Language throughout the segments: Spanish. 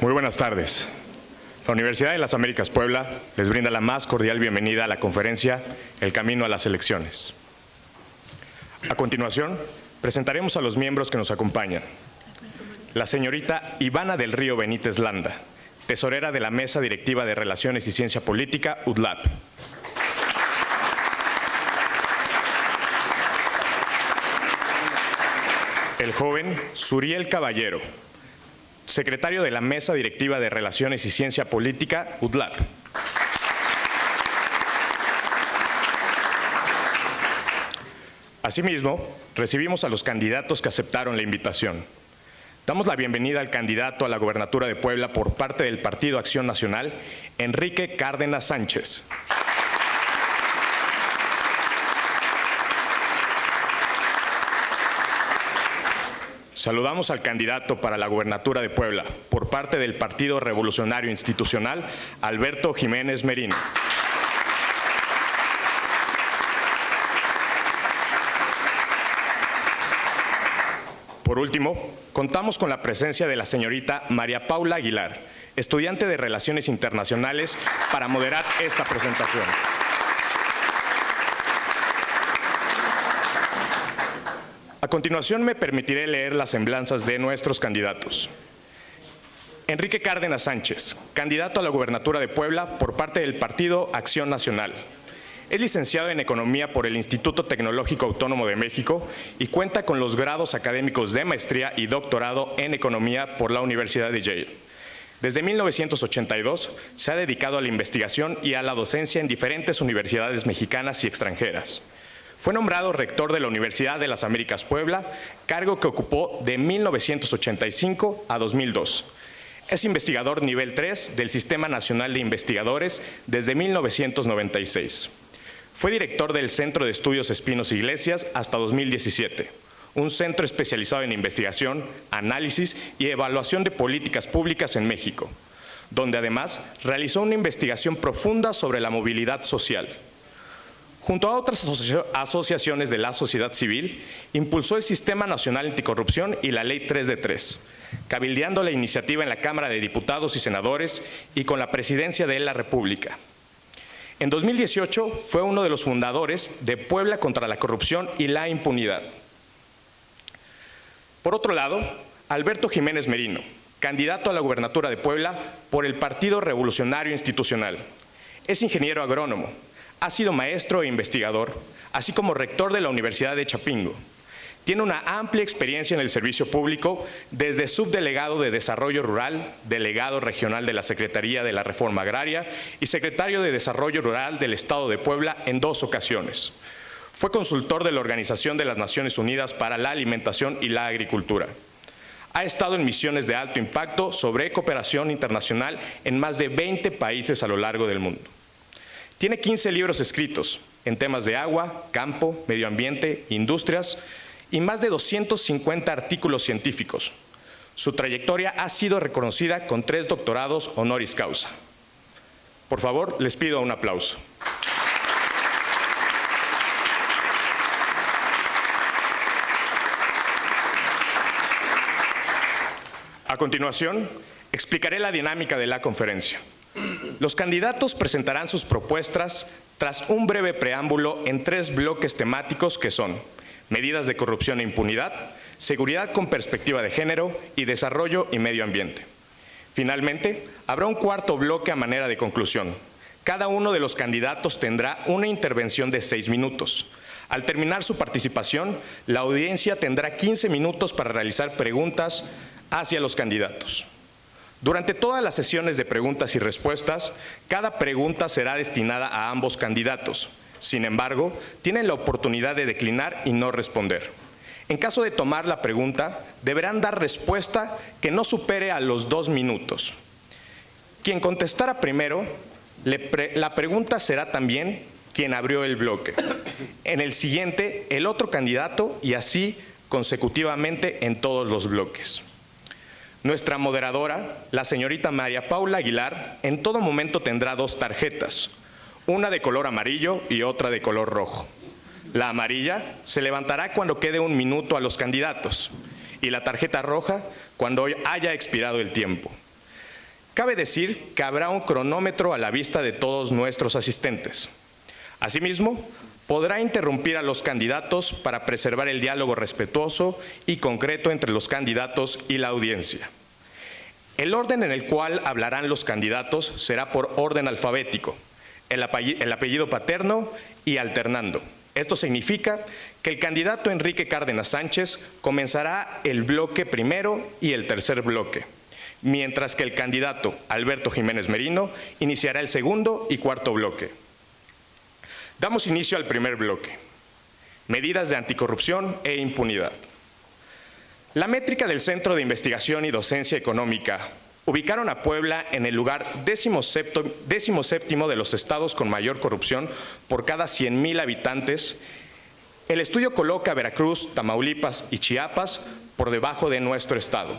Muy buenas tardes. La Universidad de las Américas Puebla les brinda la más cordial bienvenida a la conferencia El Camino a las Elecciones. A continuación, presentaremos a los miembros que nos acompañan. La señorita Ivana del Río Benítez Landa, tesorera de la Mesa Directiva de Relaciones y Ciencia Política, UDLAP. El joven Suriel Caballero, secretario de la Mesa Directiva de Relaciones y Ciencia Política, UDLAP. Asimismo, recibimos a los candidatos que aceptaron la invitación. Damos la bienvenida al candidato a la gobernatura de Puebla por parte del Partido Acción Nacional, Enrique Cárdenas Sánchez. Saludamos al candidato para la gobernatura de Puebla por parte del Partido Revolucionario Institucional, Alberto Jiménez Merino. Por último, contamos con la presencia de la señorita María Paula Aguilar, estudiante de Relaciones Internacionales, para moderar esta presentación. A continuación me permitiré leer las semblanzas de nuestros candidatos. Enrique Cárdenas Sánchez, candidato a la gobernatura de Puebla por parte del Partido Acción Nacional. Es licenciado en Economía por el Instituto Tecnológico Autónomo de México y cuenta con los grados académicos de maestría y doctorado en Economía por la Universidad de Yale. Desde 1982 se ha dedicado a la investigación y a la docencia en diferentes universidades mexicanas y extranjeras. Fue nombrado rector de la Universidad de las Américas Puebla, cargo que ocupó de 1985 a 2002. Es investigador nivel 3 del Sistema Nacional de Investigadores desde 1996. Fue director del Centro de Estudios Espinos Iglesias hasta 2017, un centro especializado en investigación, análisis y evaluación de políticas públicas en México, donde además realizó una investigación profunda sobre la movilidad social. Junto a otras asociaciones de la sociedad civil, impulsó el Sistema Nacional Anticorrupción y la Ley 3 de 3, cabildeando la iniciativa en la Cámara de Diputados y Senadores y con la Presidencia de la República. En 2018 fue uno de los fundadores de Puebla contra la Corrupción y la Impunidad. Por otro lado, Alberto Jiménez Merino, candidato a la gobernatura de Puebla por el Partido Revolucionario Institucional. Es ingeniero agrónomo. Ha sido maestro e investigador, así como rector de la Universidad de Chapingo. Tiene una amplia experiencia en el servicio público, desde subdelegado de Desarrollo Rural, delegado regional de la Secretaría de la Reforma Agraria y secretario de Desarrollo Rural del Estado de Puebla en 2 ocasiones. Fue consultor de la Organización de las Naciones Unidas para la Alimentación y la Agricultura. Ha estado en misiones de alto impacto sobre cooperación internacional en más de 20 países a lo largo del mundo. Tiene 15 libros escritos en temas de agua, campo, medio ambiente, industrias y más de 250 artículos científicos. Su trayectoria ha sido reconocida con 3 doctorados honoris causa. Por favor, les pido un aplauso. A continuación, explicaré la dinámica de la conferencia. Los candidatos presentarán sus propuestas tras un breve preámbulo en 3 bloques temáticos que son medidas de corrupción e impunidad, seguridad con perspectiva de género y desarrollo y medio ambiente. Finalmente, habrá un cuarto bloque a manera de conclusión. Cada uno de los candidatos tendrá una intervención de 6 minutos. Al terminar su participación, la audiencia tendrá 15 minutos para realizar preguntas hacia los candidatos. Durante todas las sesiones de preguntas y respuestas, cada pregunta será destinada a ambos candidatos. Sin embargo, tienen la oportunidad de declinar y no responder. En caso de tomar la pregunta, deberán dar respuesta que no supere a los 2 minutos. Quien contestara primero, la pregunta será también quien abrió el bloque. En el siguiente, el otro candidato y así consecutivamente en todos los bloques. Nuestra moderadora, la señorita María Paula Aguilar, en todo momento tendrá 2 tarjetas, una de color amarillo y otra de color rojo. La amarilla se levantará cuando quede 1 minuto a los candidatos y la tarjeta roja cuando haya expirado el tiempo. Cabe decir que habrá un cronómetro a la vista de todos nuestros asistentes. Asimismo, podrá interrumpir a los candidatos para preservar el diálogo respetuoso y concreto entre los candidatos y la audiencia. El orden en el cual hablarán los candidatos será por orden alfabético, el apellido paterno y alternando. Esto significa que el candidato Enrique Cárdenas Sánchez comenzará el bloque primero y el tercer bloque, mientras que el candidato Alberto Jiménez Merino iniciará el segundo y cuarto bloque. Damos inicio al primer bloque. Medidas de anticorrupción e impunidad. La métrica del Centro de Investigación y Docencia Económica ubicaron a Puebla en el lugar 17º de los estados con mayor corrupción por cada 100,000 habitantes. El estudio coloca a Veracruz, Tamaulipas y Chiapas por debajo de nuestro estado.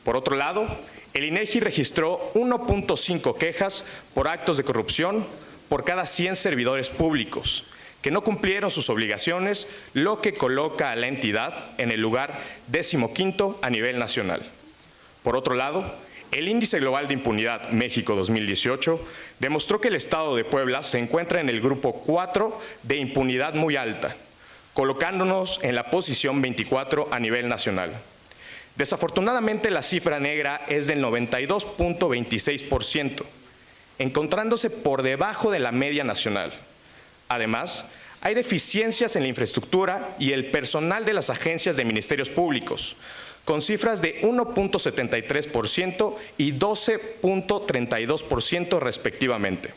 Por otro lado, el INEGI registró 1.5 quejas por actos de corrupción por cada 100 servidores públicos que no cumplieron sus obligaciones, lo que coloca a la entidad en el lugar 15º a nivel nacional. Por otro lado, el Índice Global de Impunidad México 2018 demostró que el estado de Puebla se encuentra en el grupo 4 de impunidad muy alta, colocándonos en la posición 24 a nivel nacional. Desafortunadamente, la cifra negra es del 92.26%, encontrándose por debajo de la media nacional. Además, hay deficiencias en la infraestructura y el personal de las agencias de ministerios públicos, con cifras de 1.73% y 12.32% respectivamente.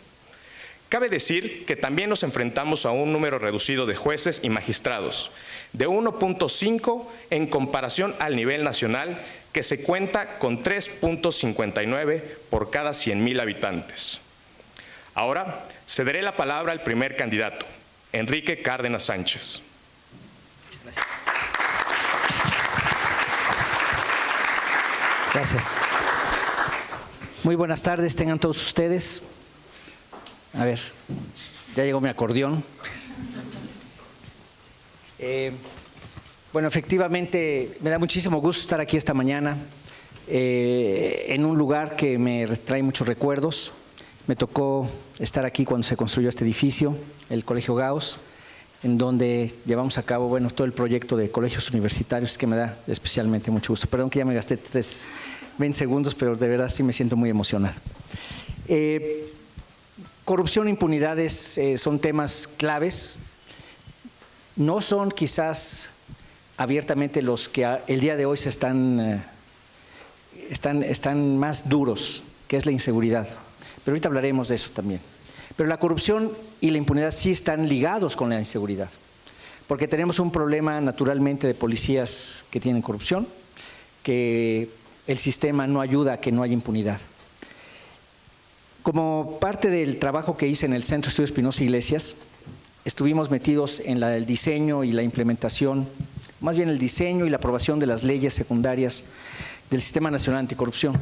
Cabe decir que también nos enfrentamos a un número reducido de jueces y magistrados, de 1.5 en comparación al nivel nacional, que se cuenta con 3.59 por cada 100,000 habitantes. Ahora cederé la palabra al primer candidato, Enrique Cárdenas Sánchez. Gracias. Gracias. Muy buenas tardes, tengan todos ustedes. A ver, ya llegó mi acordeón. Bueno, efectivamente, me da muchísimo gusto estar aquí esta mañana en un lugar que me trae muchos recuerdos. Me tocó estar aquí cuando se construyó este edificio, el Colegio Gauss, en donde llevamos a cabo, bueno, todo el proyecto de colegios universitarios, que me da especialmente mucho gusto. Perdón que ya me gasté 20 segundos, pero de verdad sí me siento muy emocionado. Corrupción e impunidades son temas claves. No son quizás abiertamente los que el día de hoy se están más duros, que es la inseguridad. Pero ahorita hablaremos de eso también. Pero la corrupción y la impunidad sí están ligados con la inseguridad, porque tenemos un problema naturalmente de policías que tienen corrupción, que el sistema no ayuda a que no haya impunidad. Como parte del trabajo que hice en el Centro de Estudios Espinosa Iglesias, estuvimos metidos en el diseño y la implementación, más bien el diseño y la aprobación de las leyes secundarias del Sistema Nacional Anticorrupción.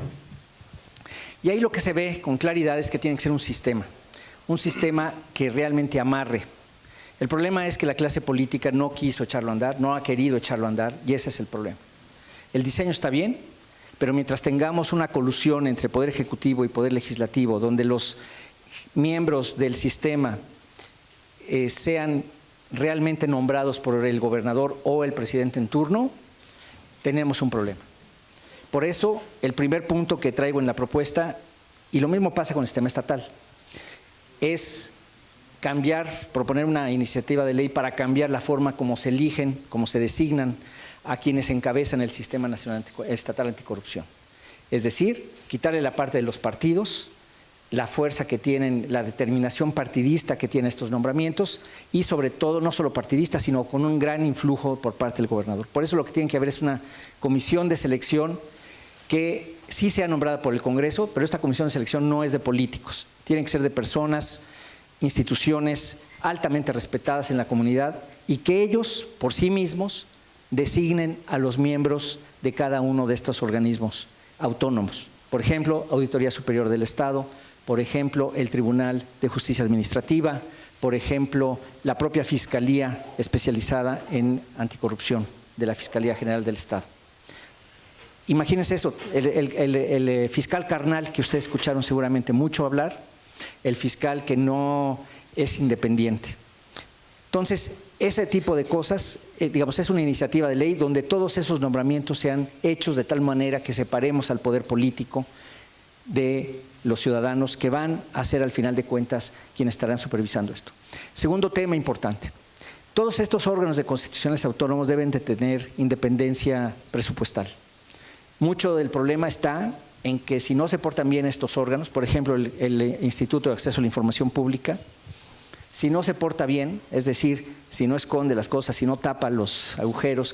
Y ahí lo que se ve con claridad es que tiene que ser un sistema que realmente amarre. El problema es que la clase política no quiso echarlo a andar, no ha querido echarlo a andar, y ese es el problema. El diseño está bien, pero mientras tengamos una colusión entre Poder Ejecutivo y Poder Legislativo, donde los miembros del sistema sean realmente nombrados por el gobernador o el presidente en turno, tenemos un problema. Por eso, el primer punto que traigo en la propuesta, y lo mismo pasa con el sistema estatal, es proponer una iniciativa de ley para cambiar la forma como se eligen, como se designan a quienes encabezan el Sistema Nacional Estatal Anticorrupción. Es decir, quitarle la parte de los partidos, la fuerza que tienen, la determinación partidista que tienen estos nombramientos y sobre todo, no solo partidista, sino con un gran influjo por parte del gobernador. Por eso lo que tiene que haber es una comisión de selección que sí sea nombrada por el Congreso, pero esta comisión de selección no es de políticos, tiene que ser de personas, instituciones altamente respetadas en la comunidad y que ellos, por sí mismos, designen a los miembros de cada uno de estos organismos autónomos. Por ejemplo, Auditoría Superior del Estado, por ejemplo, el Tribunal de Justicia Administrativa, por ejemplo, la propia Fiscalía especializada en anticorrupción de la Fiscalía General del Estado. Imagínense eso, el fiscal carnal que ustedes escucharon seguramente mucho hablar, el fiscal que no es independiente. Entonces, ese tipo de cosas, digamos, es una iniciativa de ley donde todos esos nombramientos sean hechos de tal manera que separemos al poder político de los ciudadanos que van a ser al final de cuentas quienes estarán supervisando esto. Segundo tema importante, todos estos órganos de constitucionales autónomos deben de tener independencia presupuestal. Mucho del problema está en que si no se portan bien estos órganos, por ejemplo el Instituto de Acceso a la Información Pública, si no se porta bien, es decir, si no esconde las cosas, si no tapa los agujeros,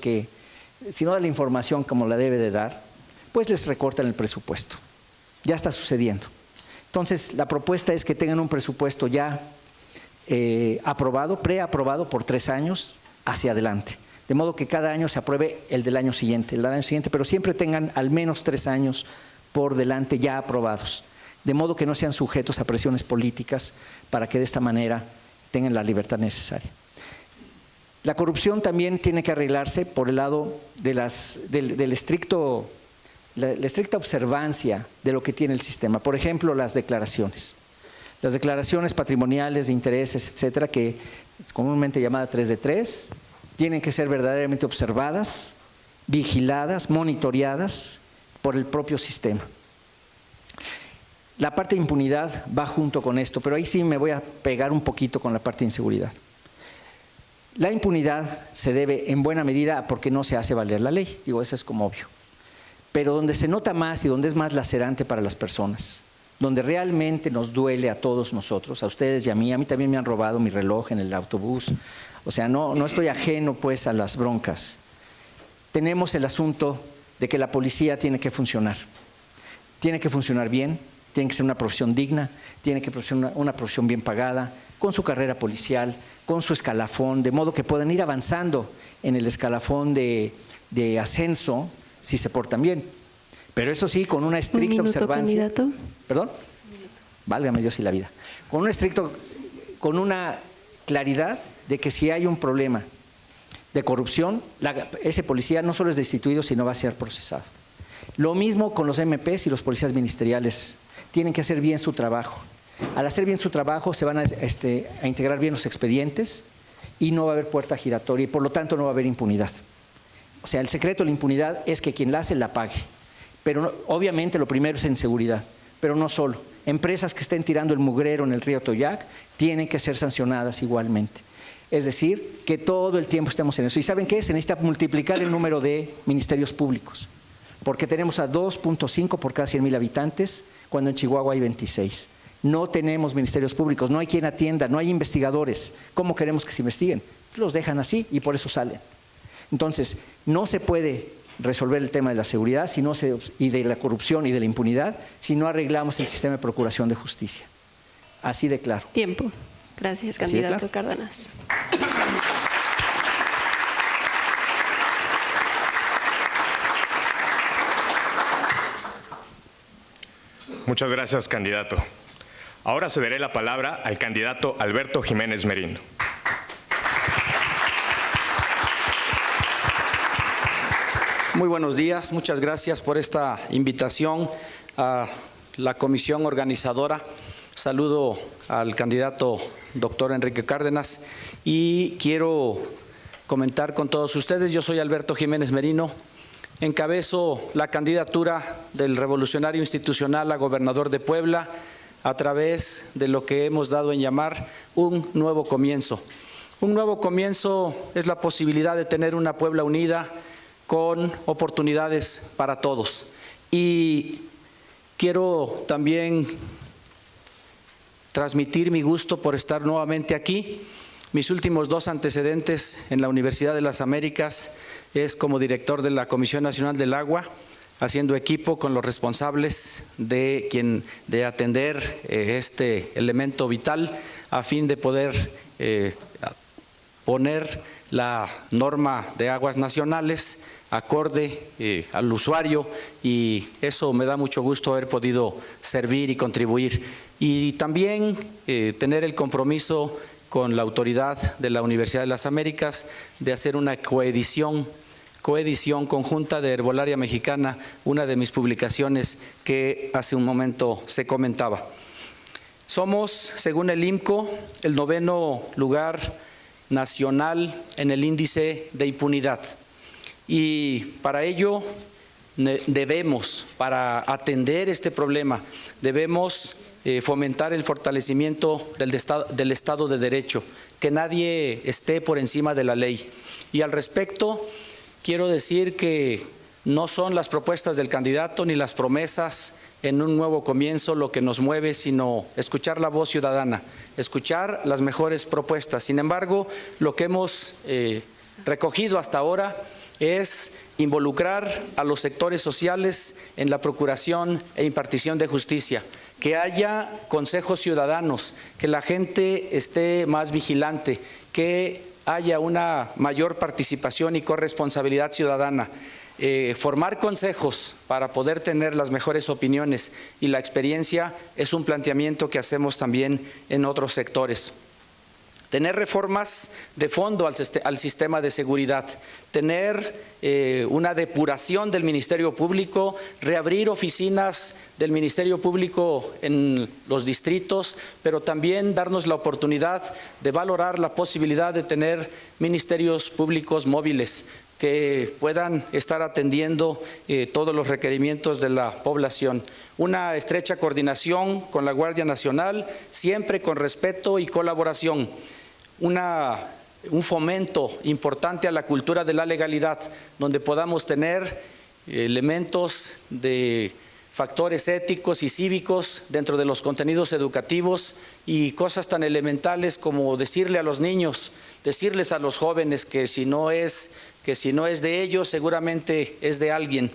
si no da la información como la debe de dar, pues les recortan el presupuesto. Ya está sucediendo. Entonces, la propuesta es que tengan un presupuesto ya aprobado, preaprobado por 3 años hacia adelante. De modo que cada año se apruebe el del año siguiente, pero siempre tengan al menos 3 años por delante ya aprobados. De modo que no sean sujetos a presiones políticas para que de esta manera tengan la libertad necesaria. La corrupción también tiene que arreglarse por el lado de la estricta observancia de lo que tiene el sistema. Por ejemplo, las declaraciones patrimoniales de intereses, etcétera, que es comúnmente llamada 3 de 3, tienen que ser verdaderamente observadas, vigiladas, monitoreadas por el propio sistema. La parte de impunidad va junto con esto, pero ahí sí me voy a pegar un poquito con la parte de inseguridad. La impunidad se debe en buena medida a porque no se hace valer la ley, digo, eso es como obvio. Pero donde se nota más y donde es más lacerante para las personas, donde realmente nos duele a todos nosotros, a ustedes y a mí también me han robado mi reloj en el autobús, o sea, no estoy ajeno pues a las broncas. Tenemos el asunto de que la policía tiene que funcionar bien, tiene que ser una profesión digna, tiene que ser una profesión bien pagada, con su carrera policial, con su escalafón, de modo que puedan ir avanzando en el escalafón de ascenso si se portan bien. Pero eso sí, con una estricta observancia. Candidato. ¿Perdón? Válgame Dios y la vida. Con una claridad de que si hay un problema de corrupción, ese policía no solo es destituido, sino va a ser procesado. Lo mismo con los MPs y los policías ministeriales. Tienen que hacer bien su trabajo. Al hacer bien su trabajo se van a integrar bien los expedientes y no va a haber puerta giratoria y por lo tanto no va a haber impunidad. O sea, el secreto de la impunidad es que quien la hace la pague. Pero no, obviamente lo primero es en seguridad, pero no solo. Empresas que estén tirando el mugrero en el río Toyac tienen que ser sancionadas igualmente. Es decir, que todo el tiempo estemos en eso. ¿Y saben qué? Se necesita multiplicar el número de ministerios públicos, porque tenemos a 2.5 por cada 100,000 habitantes, cuando en Chihuahua hay 26. No tenemos ministerios públicos, no hay quien atienda, no hay investigadores. ¿Cómo queremos que se investiguen? Los dejan así y por eso salen. Entonces, no se puede resolver el tema de la seguridad y de la corrupción y de la impunidad si no arreglamos el sistema de procuración de justicia. Así de claro. Tiempo. Gracias, candidato Cárdenas. Muchas gracias, candidato. Ahora cederé la palabra al candidato Alberto Jiménez Merino. Muy buenos días, muchas gracias por esta invitación a la comisión organizadora. Saludo al candidato doctor Enrique Cárdenas y quiero comentar con todos ustedes. Yo soy Alberto Jiménez Merino, encabezo la candidatura del Revolucionario Institucional a gobernador de Puebla a través de lo que hemos dado en llamar un nuevo comienzo. Un nuevo comienzo es la posibilidad de tener una Puebla unida con oportunidades para todos. Y quiero también transmitir mi gusto por estar nuevamente aquí. Mis últimos 2 antecedentes en la Universidad de las Américas es como director de la Comisión Nacional del Agua, haciendo equipo con los responsables de atender este elemento vital a fin de poder poner la norma de aguas nacionales acorde al usuario, y eso me da mucho gusto haber podido servir y contribuir. Y también tener el compromiso con la autoridad de la Universidad de las Américas de hacer una coedición coedición conjunta de Herbolaria Mexicana, una de mis publicaciones que hace un momento se comentaba. Somos, según el IMCO, el 9º lugar nacional en el índice de impunidad. Y para ello debemos, para atender este problema, debemos fomentar el fortalecimiento del Estado de Derecho, que nadie esté por encima de la ley. Y al respecto, quiero decir que no son las propuestas del candidato ni las promesas en un nuevo comienzo lo que nos mueve, sino escuchar la voz ciudadana, escuchar las mejores propuestas. Sin embargo, lo que hemos recogido hasta ahora es involucrar a los sectores sociales en la procuración e impartición de justicia, que haya consejos ciudadanos, que la gente esté más vigilante, que haya una mayor participación y corresponsabilidad ciudadana, formar consejos para poder tener las mejores opiniones y la experiencia es un planteamiento que hacemos también en otros sectores. Tener reformas de fondo al sistema de seguridad, tener una depuración del Ministerio Público, reabrir oficinas del Ministerio Público en los distritos, pero también darnos la oportunidad de valorar la posibilidad de tener ministerios públicos móviles que puedan estar atendiendo todos los requerimientos de la población. Una estrecha coordinación con la Guardia Nacional, siempre con respeto y colaboración. Un fomento importante a la cultura de la legalidad, donde podamos tener elementos de factores éticos y cívicos dentro de los contenidos educativos y cosas tan elementales como decirle a los niños, decirles a los jóvenes que si no es de ellos, seguramente es de alguien.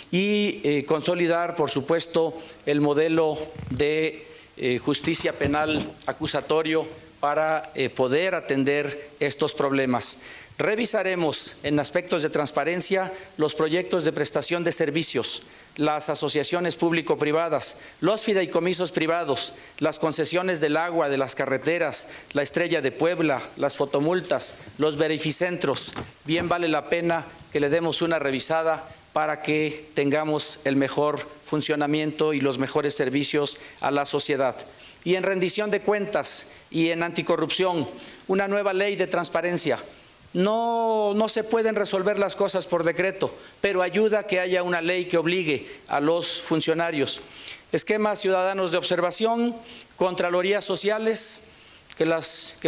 Y consolidar, por supuesto, el modelo de justicia penal acusatorio para poder atender estos problemas. Revisaremos en aspectos de transparencia los proyectos de prestación de servicios, las asociaciones público-privadas, los fideicomisos privados, las concesiones del agua, de las carreteras, la Estrella de Puebla, las fotomultas, los verificentros. Bien vale la pena que le demos una revisada para que tengamos el mejor funcionamiento y los mejores servicios a la sociedad. Y en rendición de cuentas y en anticorrupción, una nueva ley de transparencia. No se pueden resolver las cosas por decreto, pero ayuda a que haya una ley que obligue a los funcionarios. Esquemas ciudadanos de observación, contralorías sociales, que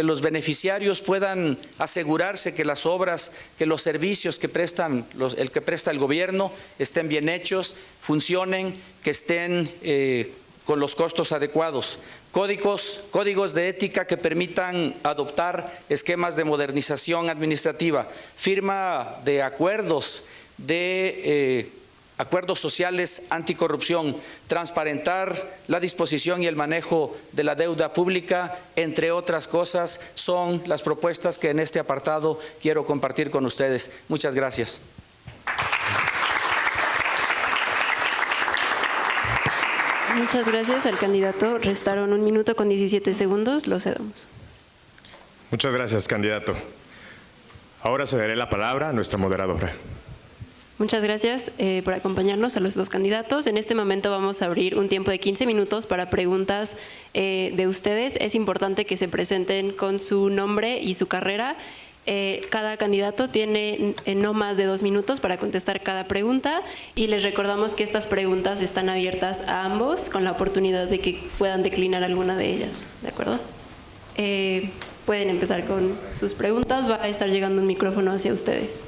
los beneficiarios puedan asegurarse que las obras, que los servicios que presta el gobierno estén bien hechos, funcionen, que estén con los costos adecuados. Códigos de ética que permitan adoptar esquemas de modernización administrativa, firma de acuerdos sociales anticorrupción, transparentar la disposición y el manejo de la deuda pública, entre otras cosas, son las propuestas que en este apartado quiero compartir con ustedes. Muchas gracias. Muchas gracias al candidato. Restaron 1 minuto con 17 segundos. Lo cedemos. Muchas gracias, candidato. Ahora cederé la palabra a nuestra moderadora. Muchas gracias por acompañarnos a los dos candidatos. En este momento vamos a abrir un tiempo de 15 minutos para preguntas de ustedes. Es importante que se presenten con su nombre y su carrera. Cada candidato tiene no más de 2 minutos para contestar cada pregunta y les recordamos que estas preguntas están abiertas a ambos con la oportunidad de que puedan declinar alguna de ellas, ¿de acuerdo? Pueden empezar con sus preguntas, va a estar llegando un micrófono hacia ustedes.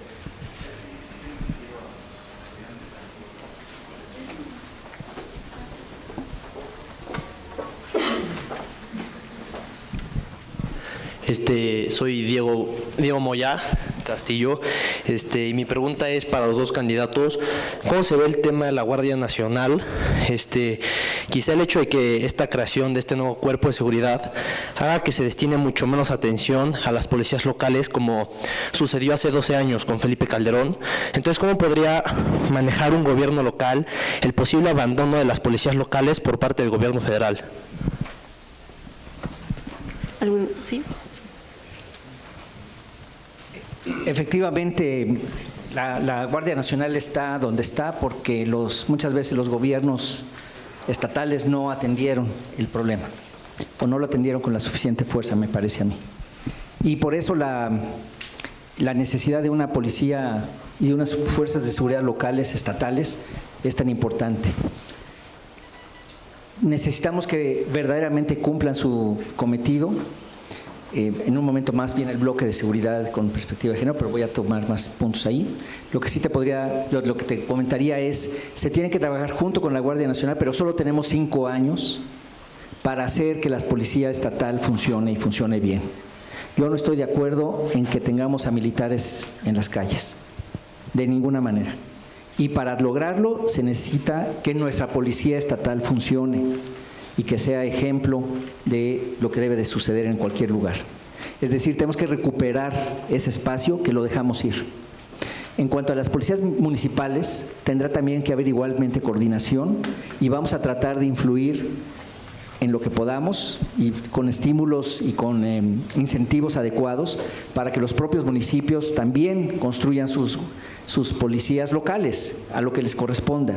Soy Diego Moya Castillo. Y mi pregunta es para los dos candidatos: ¿cómo se ve el tema de la Guardia Nacional? Quizá el hecho de que esta creación de este nuevo cuerpo de seguridad haga que se destine mucho menos atención a las policías locales, como sucedió hace 12 años con Felipe Calderón. Entonces, ¿cómo podría manejar un gobierno local el posible abandono de las policías locales por parte del gobierno federal? ¿Sí? Efectivamente, La Guardia Nacional está donde está porque muchas veces los gobiernos estatales no atendieron el problema o no lo atendieron con la suficiente fuerza, me parece a mí. Y por eso la necesidad de una policía y de unas fuerzas de seguridad locales, estatales, es tan importante. Necesitamos que verdaderamente cumplan su cometido. En un momento más viene el bloque de seguridad con perspectiva de género, pero voy a tomar más puntos ahí. Lo que sí lo que te comentaría es, se tiene que trabajar junto con la Guardia Nacional, pero solo tenemos 5 años para hacer que la policía estatal funcione y funcione bien. Yo no estoy de acuerdo en que tengamos a militares en las calles, de ninguna manera. Y para lograrlo se necesita que nuestra policía estatal funcione y que sea ejemplo de lo que debe de suceder en cualquier lugar. Es decir, tenemos que recuperar ese espacio que lo dejamos ir. En cuanto a las policías municipales, tendrá también que haber igualmente coordinación y vamos a tratar de influir en lo que podamos y con estímulos y con incentivos adecuados para que los propios municipios también construyan sus policías locales a lo que les corresponda.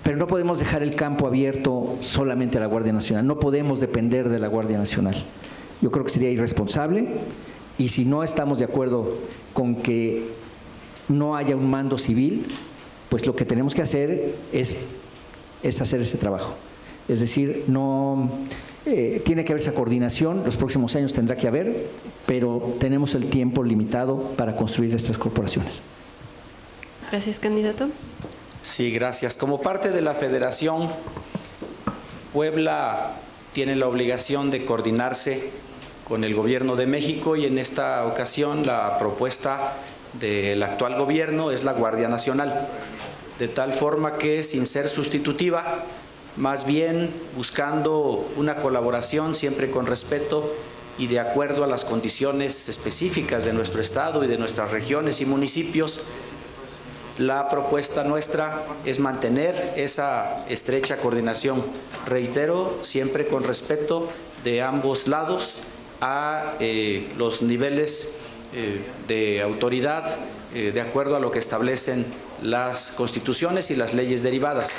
Pero no podemos dejar el campo abierto solamente a la Guardia Nacional, no podemos depender de la Guardia Nacional. Yo creo que sería irresponsable y si no estamos de acuerdo con que no haya un mando civil, pues lo que tenemos que hacer es hacer ese trabajo. Es decir, tiene que haber esa coordinación, los próximos años tendrá que haber, pero tenemos el tiempo limitado para construir estas corporaciones. Gracias, candidato. Sí, gracias. Como parte de la Federación, Puebla tiene la obligación de coordinarse con el Gobierno de México y en esta ocasión la propuesta del actual gobierno es la Guardia Nacional, de tal forma que sin ser sustitutiva, más bien buscando una colaboración siempre con respeto y de acuerdo a las condiciones específicas de nuestro estado y de nuestras regiones y municipios. La propuesta nuestra es mantener esa estrecha coordinación, reitero, siempre con respeto de ambos lados a los niveles de autoridad, de acuerdo a lo que establecen las constituciones y las leyes derivadas.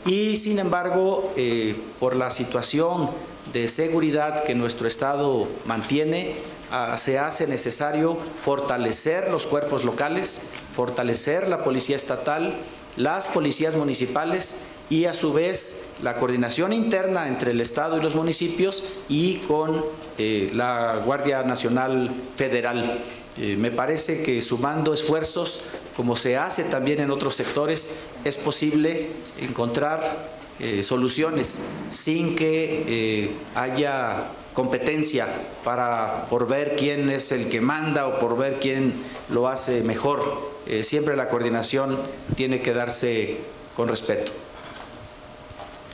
Y sin embargo, por la situación de seguridad que nuestro Estado mantiene, se hace necesario fortalecer los cuerpos locales, fortalecer la policía estatal, las policías municipales y a su vez la coordinación interna entre el Estado y los municipios y con la Guardia Nacional Federal. Me parece que sumando esfuerzos, como se hace también en otros sectores, es posible encontrar soluciones sin que haya competencia por ver quién es el que manda o por ver quién lo hace mejor. Siempre la coordinación tiene que darse con respeto.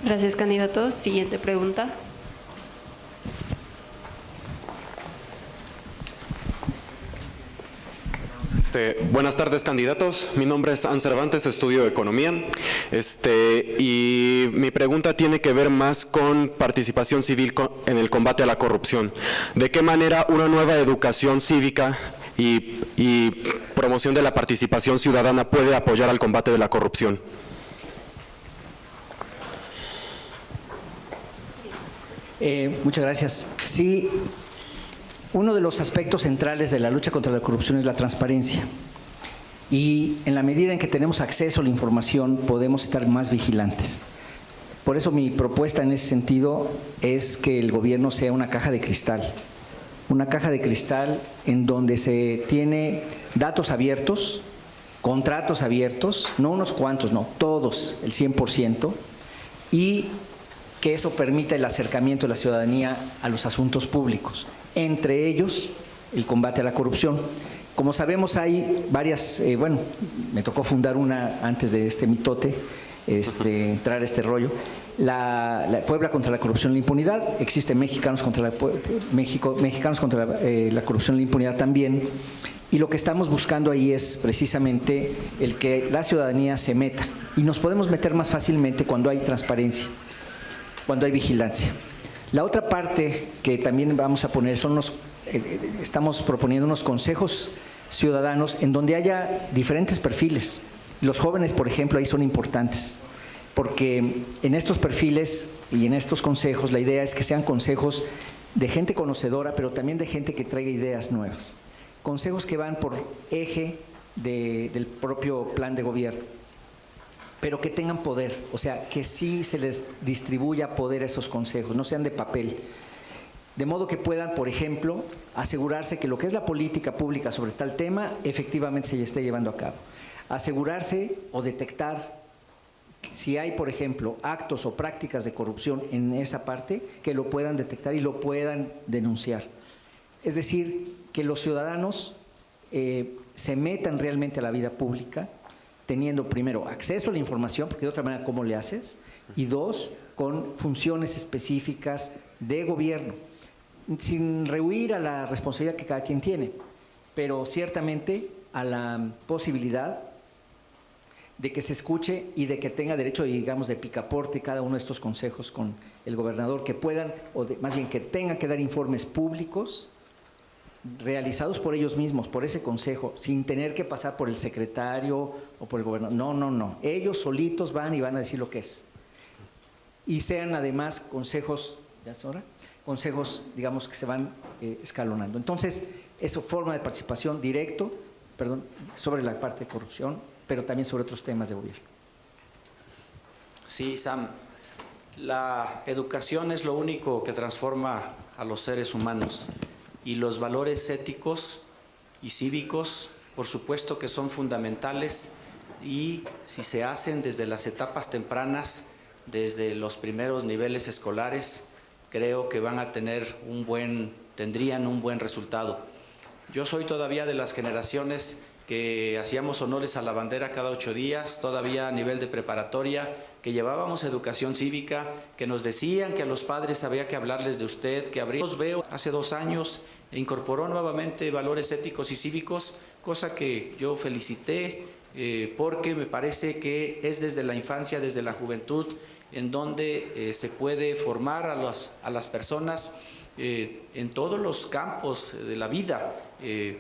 Gracias, candidato. Siguiente pregunta. Buenas tardes, candidatos. Mi nombre es An Cervantes, estudio Economía. Y mi pregunta tiene que ver más con participación civil en el combate a la corrupción. ¿De qué manera una nueva educación cívica y promoción de la participación ciudadana puede apoyar al combate de la corrupción? Muchas gracias. Sí. Uno de los aspectos centrales de la lucha contra la corrupción es la transparencia y en la medida en que tenemos acceso a la información podemos estar más vigilantes. Por eso mi propuesta en ese sentido es que el gobierno sea una caja de cristal en donde se tiene datos abiertos, contratos abiertos, no unos cuantos, no, todos, el 100%, y que eso permita el acercamiento de la ciudadanía a los asuntos públicos, entre ellos el combate a la corrupción. Como sabemos hay varias, me tocó fundar una antes de este mitote, entrar a este rollo, la Puebla contra la corrupción y la impunidad, existe Mexicanos contra la corrupción y la impunidad también, y lo que estamos buscando ahí es precisamente el que la ciudadanía se meta, y nos podemos meter más fácilmente cuando hay transparencia, cuando hay vigilancia. La otra parte que también vamos a poner estamos proponiendo unos consejos ciudadanos en donde haya diferentes perfiles. Los jóvenes, por ejemplo, ahí son importantes, porque en estos perfiles y en estos consejos la idea es que sean consejos de gente conocedora, pero también de gente que traiga ideas nuevas. Consejos que van por eje del propio plan de gobierno, pero que tengan poder, o sea, que sí se les distribuya poder a esos consejos, no sean de papel. De modo que puedan, por ejemplo, asegurarse que lo que es la política pública sobre tal tema efectivamente se esté llevando a cabo. Asegurarse o detectar si hay, por ejemplo, actos o prácticas de corrupción en esa parte, que lo puedan detectar y lo puedan denunciar. Es decir, que los ciudadanos se metan realmente a la vida pública, teniendo primero acceso a la información, porque de otra manera, ¿cómo le haces? Y dos, con funciones específicas de gobierno, sin rehuir a la responsabilidad que cada quien tiene, pero ciertamente a la posibilidad de que se escuche y de que tenga derecho, digamos, de picaporte cada uno de estos consejos con el gobernador, que puedan, más bien que tengan que dar informes públicos realizados por ellos mismos, por ese consejo, sin tener que pasar por el secretario o por el gobernador. No. Ellos solitos van y van a decir lo que es. Y sean además consejos, ¿ya es hora? Consejos, digamos, que se van escalonando. Entonces, eso forma de participación directo, sobre la parte de corrupción, pero también sobre otros temas de gobierno. Sí, Sam, la educación es lo único que transforma a los seres humanos y los valores éticos y cívicos, por supuesto que son fundamentales, y si se hacen desde las etapas tempranas, desde los primeros niveles escolares, creo que van a tendrían un buen resultado. Yo soy todavía de las generaciones que hacíamos honores a la bandera cada 8 días, todavía a nivel de preparatoria, que llevábamos educación cívica, que nos decían que a los padres había que hablarles de usted, que los veo hace 2 años, incorporó nuevamente valores éticos y cívicos, cosa que yo felicité, porque me parece que es desde la infancia, desde la juventud, en donde se puede formar a las personas en todos los campos de la vida,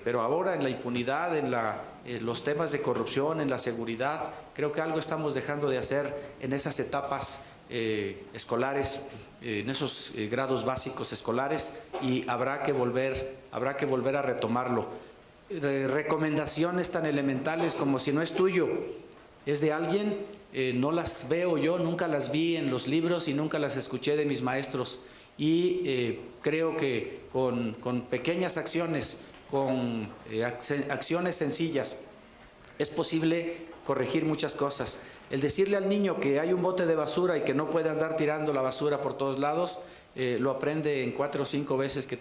pero ahora en la impunidad, en los temas de corrupción, en la seguridad, creo que algo estamos dejando de hacer en esas etapas escolares, en esos grados básicos escolares, y habrá que volver a retomarlo. Recomendaciones tan elementales como si no es tuyo, es de alguien, no las veo yo, nunca las vi en los libros y nunca las escuché de mis maestros. Y creo que con pequeñas acciones, con acciones sencillas, es posible corregir muchas cosas. El decirle al niño que hay un bote de basura y que no puede andar tirando la basura por todos lados, lo aprende en 4 o 5 veces que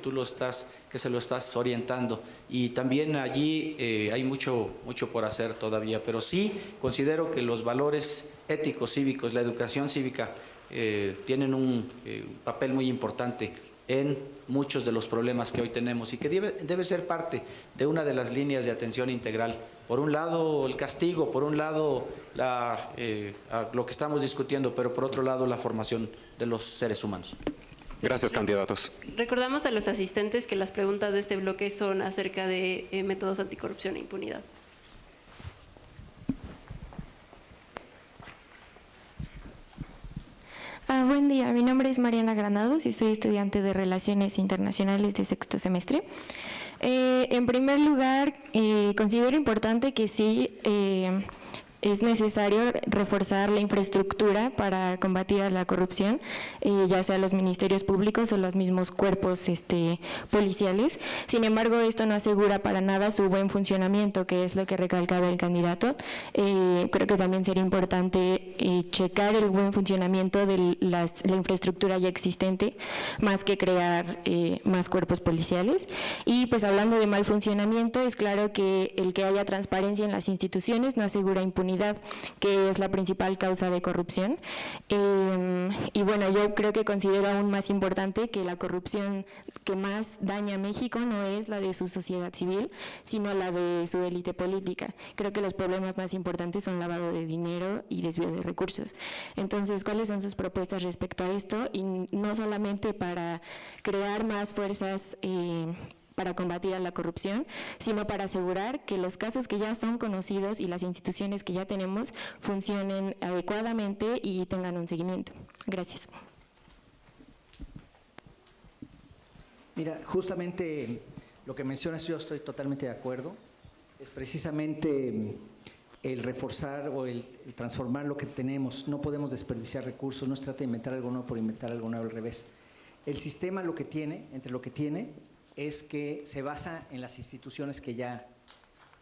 se lo estás orientando. Y también allí hay mucho por hacer todavía, pero sí considero que los valores éticos, cívicos, la educación cívica, tienen un papel muy importante en muchos de los problemas que hoy tenemos y que debe ser parte de una de las líneas de atención integral. Por un lado el castigo, por un lado lo que estamos discutiendo, pero por otro lado la formación de los seres humanos. Gracias, candidatos. Recordamos a los asistentes que las preguntas de este bloque son acerca de métodos anticorrupción e impunidad. Buen día, mi nombre es Mariana Granados y soy estudiante de Relaciones Internacionales de 6º semestre. En primer lugar, considero importante que sí es necesario reforzar la infraestructura para combatir a la corrupción, ya sea los ministerios públicos o los mismos cuerpos policiales. Sin embargo, esto no asegura para nada su buen funcionamiento, que es lo que recalcaba el candidato. Creo que también sería importante checar el buen funcionamiento de la infraestructura ya existente, más que crear más cuerpos policiales. Y pues hablando de mal funcionamiento, es claro que el que haya transparencia en las instituciones no asegura impunidad, que es la principal causa de corrupción. Y bueno, yo creo que considero aún más importante que la corrupción que más daña a México no es la de su sociedad civil, sino la de su élite política. Creo que los problemas más importantes son lavado de dinero y desvío de recursos. Entonces, ¿cuáles son sus propuestas respecto a esto? Y no solamente para crear más fuerzas para combatir a la corrupción, sino para asegurar que los casos que ya son conocidos y las instituciones que ya tenemos funcionen adecuadamente y tengan un seguimiento. Gracias. Mira, justamente lo que mencionas, yo estoy totalmente de acuerdo. Es precisamente el reforzar o el transformar lo que tenemos. No podemos desperdiciar recursos, no se trata de inventar algo nuevo por inventar algo nuevo, al revés. El sistema lo que tiene, es que se basa en las instituciones que ya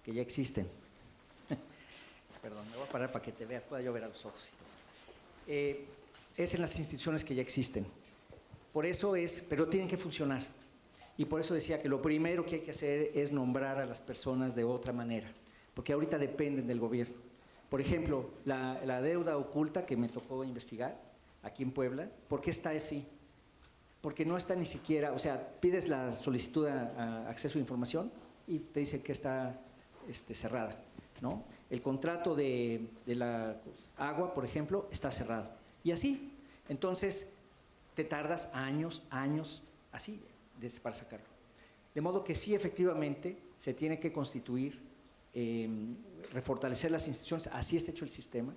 existen. Perdón, me voy a parar para que te vea, pueda yo ver a los ojos. Es en las instituciones que ya existen. Por eso pero tienen que funcionar. Y por eso decía que lo primero que hay que hacer es nombrar a las personas de otra manera, porque ahorita dependen del gobierno. Por ejemplo, la deuda oculta que me tocó investigar aquí en Puebla, ¿por qué está así? Porque no está ni siquiera, o sea, pides la solicitud a acceso a información y te dice que está cerrada, ¿no? El contrato de la agua, por ejemplo, está cerrado. Y así, entonces, te tardas años, así, para sacarlo. De modo que sí, efectivamente, se tiene que constituir, refortalecer las instituciones, así está hecho el sistema,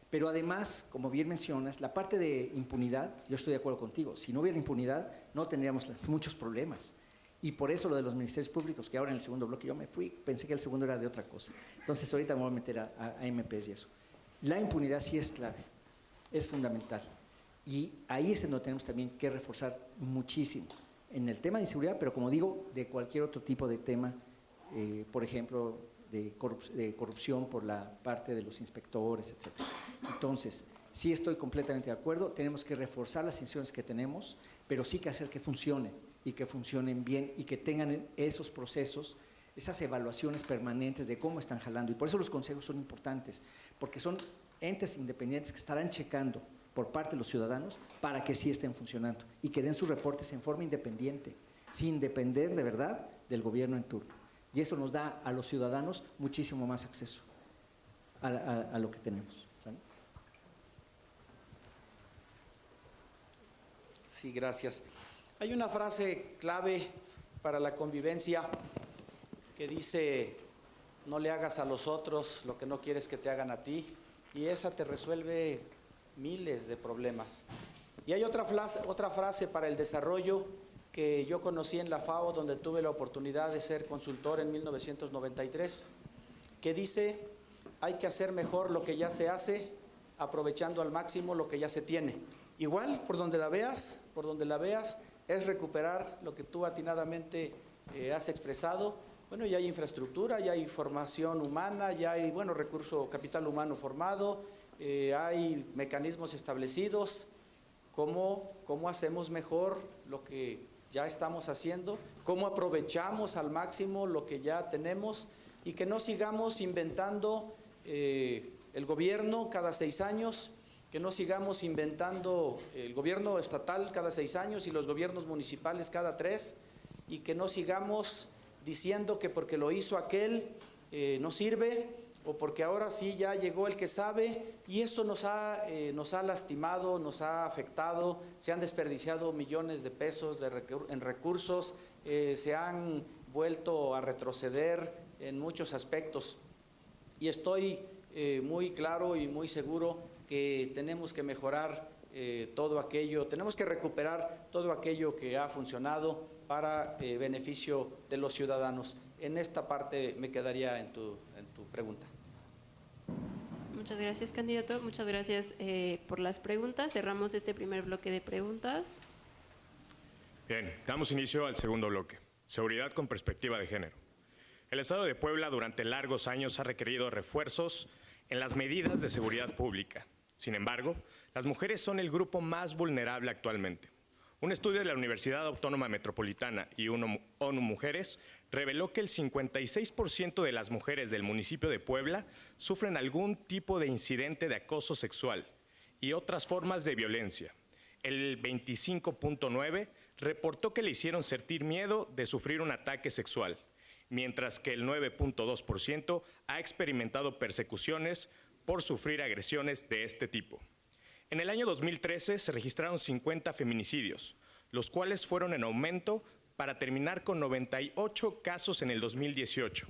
pero además, como bien mencionas, la parte de impunidad, yo estoy de acuerdo contigo, si no hubiera impunidad no tendríamos muchos problemas, y por eso lo de los ministerios públicos, que ahora en el segundo bloque yo me fui, pensé que el segundo era de otra cosa, entonces ahorita me voy a meter a MPs y eso. La impunidad sí es clave, es fundamental, y ahí es en donde tenemos también que reforzar muchísimo, en el tema de inseguridad, pero como digo, de cualquier otro tipo de tema, por ejemplo, de corrupción por la parte de los inspectores, etc. Entonces, sí estoy completamente de acuerdo, tenemos que reforzar las instituciones que tenemos, pero sí que hacer que funcionen y que funcionen bien y que tengan esos procesos, esas evaluaciones permanentes de cómo están jalando. Y por eso los consejos son importantes, porque son entes independientes que estarán checando por parte de los ciudadanos para que sí estén funcionando y que den sus reportes en forma independiente, sin depender de verdad del gobierno en turno. Y eso nos da a los ciudadanos muchísimo más acceso a lo que tenemos. ¿Sale? Sí, gracias. Hay una frase clave para la convivencia que dice: no le hagas a los otros lo que no quieres que te hagan a ti, y esa te resuelve miles de problemas. Y hay otra frase para el desarrollo que yo conocí en la FAO, donde tuve la oportunidad de ser consultor en 1993, que dice: hay que hacer mejor lo que ya se hace, aprovechando al máximo lo que ya se tiene. Igual, por donde la veas, es recuperar lo que tú atinadamente has expresado. Bueno, ya hay infraestructura, ya hay formación humana, ya hay, capital humano formado, hay mecanismos establecidos. ¿Cómo hacemos mejor lo que ya estamos haciendo? ¿Cómo aprovechamos al máximo lo que ya tenemos? Y que no sigamos inventando el gobierno cada 6 años, que no sigamos inventando el gobierno estatal cada 6 años y los gobiernos municipales cada 3, y que no sigamos diciendo que porque lo hizo aquel no sirve, o porque ahora sí ya llegó el que sabe, y eso nos ha lastimado, nos ha afectado, se han desperdiciado millones de pesos en recursos, se han vuelto a retroceder en muchos aspectos. Y estoy muy claro y muy seguro que tenemos que mejorar todo aquello, tenemos que recuperar todo aquello que ha funcionado para beneficio de los ciudadanos. En esta parte me quedaría en tu pregunta. Muchas gracias, candidato. Muchas gracias por las preguntas. Cerramos este primer bloque de preguntas. Bien, damos inicio al segundo bloque. Seguridad con perspectiva de género. El Estado de Puebla durante largos años ha requerido refuerzos en las medidas de seguridad pública. Sin embargo, las mujeres son el grupo más vulnerable actualmente. Un estudio de la Universidad Autónoma Metropolitana y ONU Mujeres reveló que el 56% de las mujeres del municipio de Puebla sufren algún tipo de incidente de acoso sexual y otras formas de violencia. El 25.9% reportó que le hicieron sentir miedo de sufrir un ataque sexual, mientras que el 9.2% ha experimentado persecuciones por sufrir agresiones de este tipo. En el año 2013 se registraron 50 feminicidios, los cuales fueron en aumento para terminar con 98 casos en el 2018.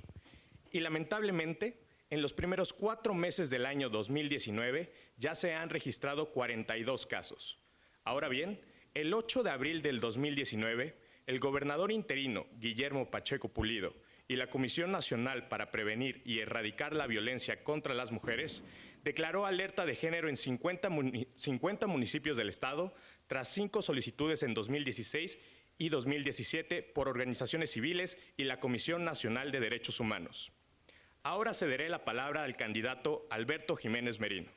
Y lamentablemente, en los primeros 4 meses del año 2019 ya se han registrado 42 casos. Ahora bien, el 8 de abril del 2019, el gobernador interino Guillermo Pacheco Pulido y la Comisión Nacional para Prevenir y Erradicar la Violencia contra las Mujeres declaró alerta de género en 50 municipios del estado tras 5 solicitudes en 2016 y 2017 por organizaciones civiles y la Comisión Nacional de Derechos Humanos. Ahora cederé la palabra al candidato Alberto Jiménez Merino.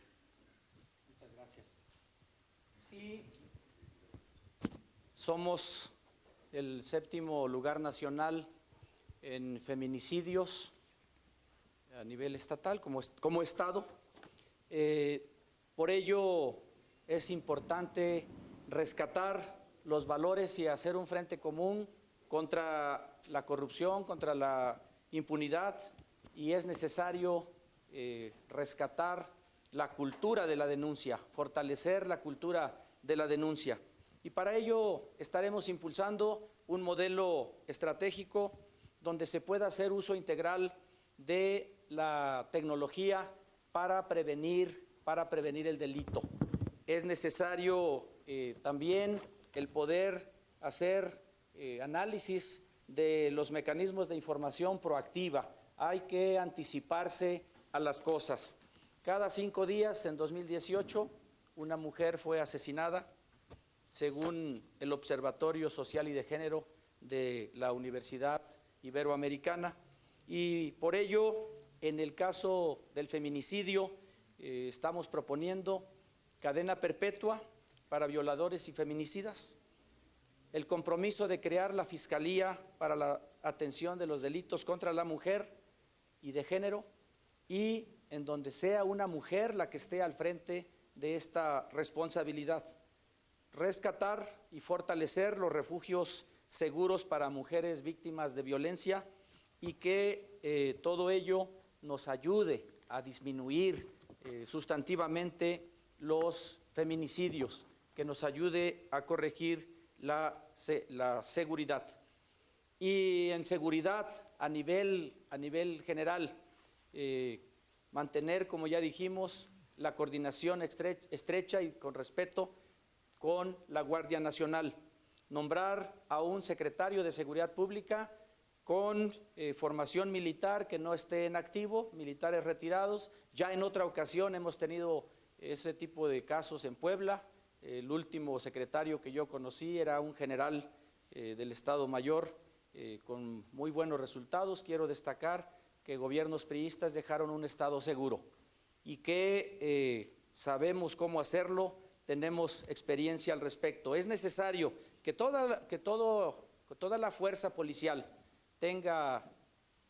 Muchas gracias. Sí, somos el 7º lugar nacional en feminicidios a nivel estatal, como Estado. Por ello es importante rescatar los valores y hacer un frente común contra la corrupción, contra la impunidad, y es necesario rescatar la cultura de la denuncia, fortalecer la cultura de la denuncia. Y para ello estaremos impulsando un modelo estratégico donde se pueda hacer uso integral de la tecnología para prevenir el delito. Es necesario también el poder hacer análisis de los mecanismos de información proactiva. Hay que anticiparse a las cosas. Cada 5 días en 2018 una mujer fue asesinada, según el Observatorio Social y de Género de la Universidad Iberoamericana, y por ello, en el caso del feminicidio, estamos proponiendo cadena perpetua para violadores y feminicidas, el compromiso de crear la Fiscalía para la atención de los delitos contra la mujer y de género, y en donde sea una mujer la que esté al frente de esta responsabilidad. Rescatar y fortalecer los refugios seguros para mujeres víctimas de violencia, y que todo ello nos ayude a disminuir sustantivamente los feminicidios, que nos ayude a corregir la seguridad. Y en seguridad a nivel general, mantener, como ya dijimos, la coordinación estrecha y con respeto con la Guardia Nacional, nombrar a un secretario de Seguridad Pública con formación militar que no esté en activo, militares retirados. Ya en otra ocasión hemos tenido ese tipo de casos en Puebla. El último secretario que yo conocí era un general del Estado Mayor con muy buenos resultados. Quiero destacar que gobiernos priistas dejaron un Estado seguro y que sabemos cómo hacerlo, tenemos experiencia al respecto. Es necesario que toda la fuerza policial tenga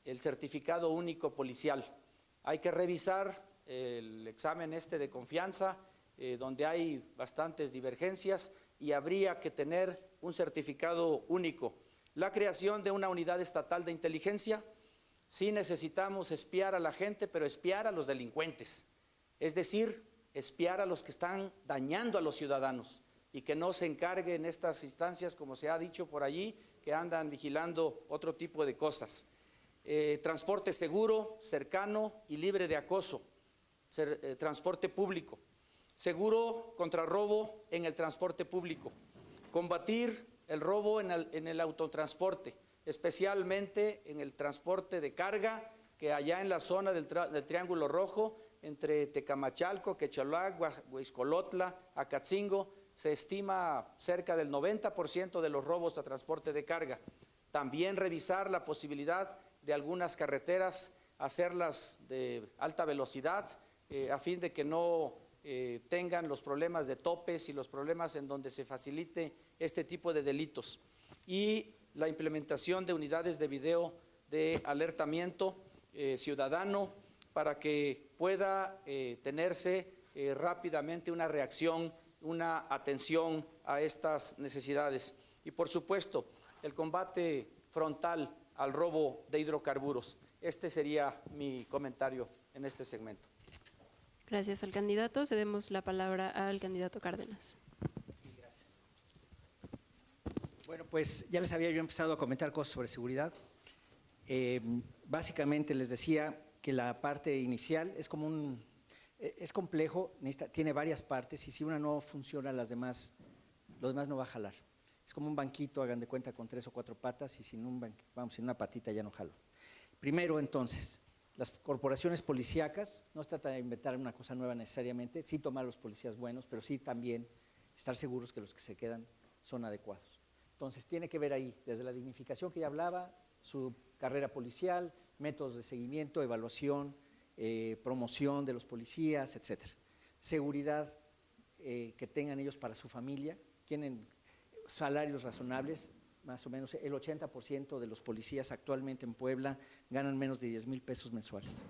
el certificado único policial. Hay que revisar el examen de confianza, donde hay bastantes divergencias, y habría que tener un certificado único. La creación de una unidad estatal de inteligencia. Sí necesitamos espiar a la gente, pero espiar a los delincuentes, es decir, espiar a los que están dañando a los ciudadanos, y que no se encargue en estas instancias, como se ha dicho por allí, que andan vigilando otro tipo de cosas. Transporte seguro, cercano y libre de acoso, transporte público, seguro contra robo en el transporte público, combatir el robo en el autotransporte, especialmente en el transporte de carga, que allá en la zona del Triángulo Rojo, entre Tecamachalco, Quecholac, Huixcolotla, Acatzingo, se estima cerca del 90% de los robos a transporte de carga. También revisar la posibilidad de algunas carreteras, hacerlas de alta velocidad, a fin de que no tengan los problemas de topes y los problemas en donde se facilite este tipo de delitos. Y la implementación de unidades de video de alertamiento ciudadano, para que pueda tenerse rápidamente una reacción, una atención a estas necesidades. Y por supuesto, el combate frontal al robo de hidrocarburos. Este sería mi comentario en este segmento. Gracias al candidato. Cedemos la palabra al candidato Cárdenas. Bueno, pues Pues ya les había yo empezado a comentar cosas sobre seguridad. Básicamente les decía que la parte inicial es como es complejo, tiene varias partes y si una no funciona, lo demás no va a jalar. Es como un banquito, hagan de cuenta, con 3 o 4 patas y sin una patita ya no jalo. Primero, entonces, las corporaciones policíacas, no se trata de inventar una cosa nueva necesariamente, sí tomar a los policías buenos, pero sí también estar seguros que los que se quedan son adecuados. Entonces, tiene que ver ahí, desde la dignificación que ya hablaba, su carrera policial, métodos de seguimiento, evaluación, promoción de los policías, etcétera. Seguridad que tengan ellos para su familia, tienen salarios razonables, más o menos el 80% de los policías actualmente en Puebla ganan menos de 10,000 pesos mensuales.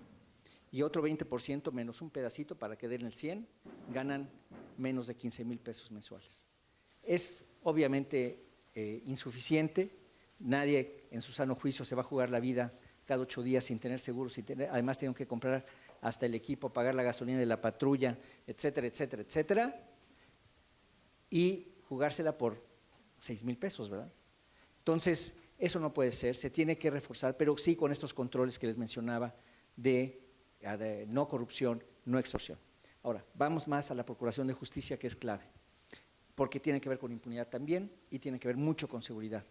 Y otro 20% menos un pedacito para que den el 100, ganan menos de 15,000 pesos mensuales. Es obviamente insuficiente, nadie en su sano juicio se va a jugar la vida cada 8 días sin tener seguro, además tienen que comprar hasta el equipo, pagar la gasolina de la patrulla, etcétera, etcétera, etcétera, y jugársela por 6,000 pesos, ¿verdad? Entonces, eso no puede ser, se tiene que reforzar, pero sí con estos controles que les mencionaba de no corrupción, no extorsión. Ahora, vamos más a la Procuración de Justicia, que es clave, porque tiene que ver con impunidad también y tiene que ver mucho con seguridad.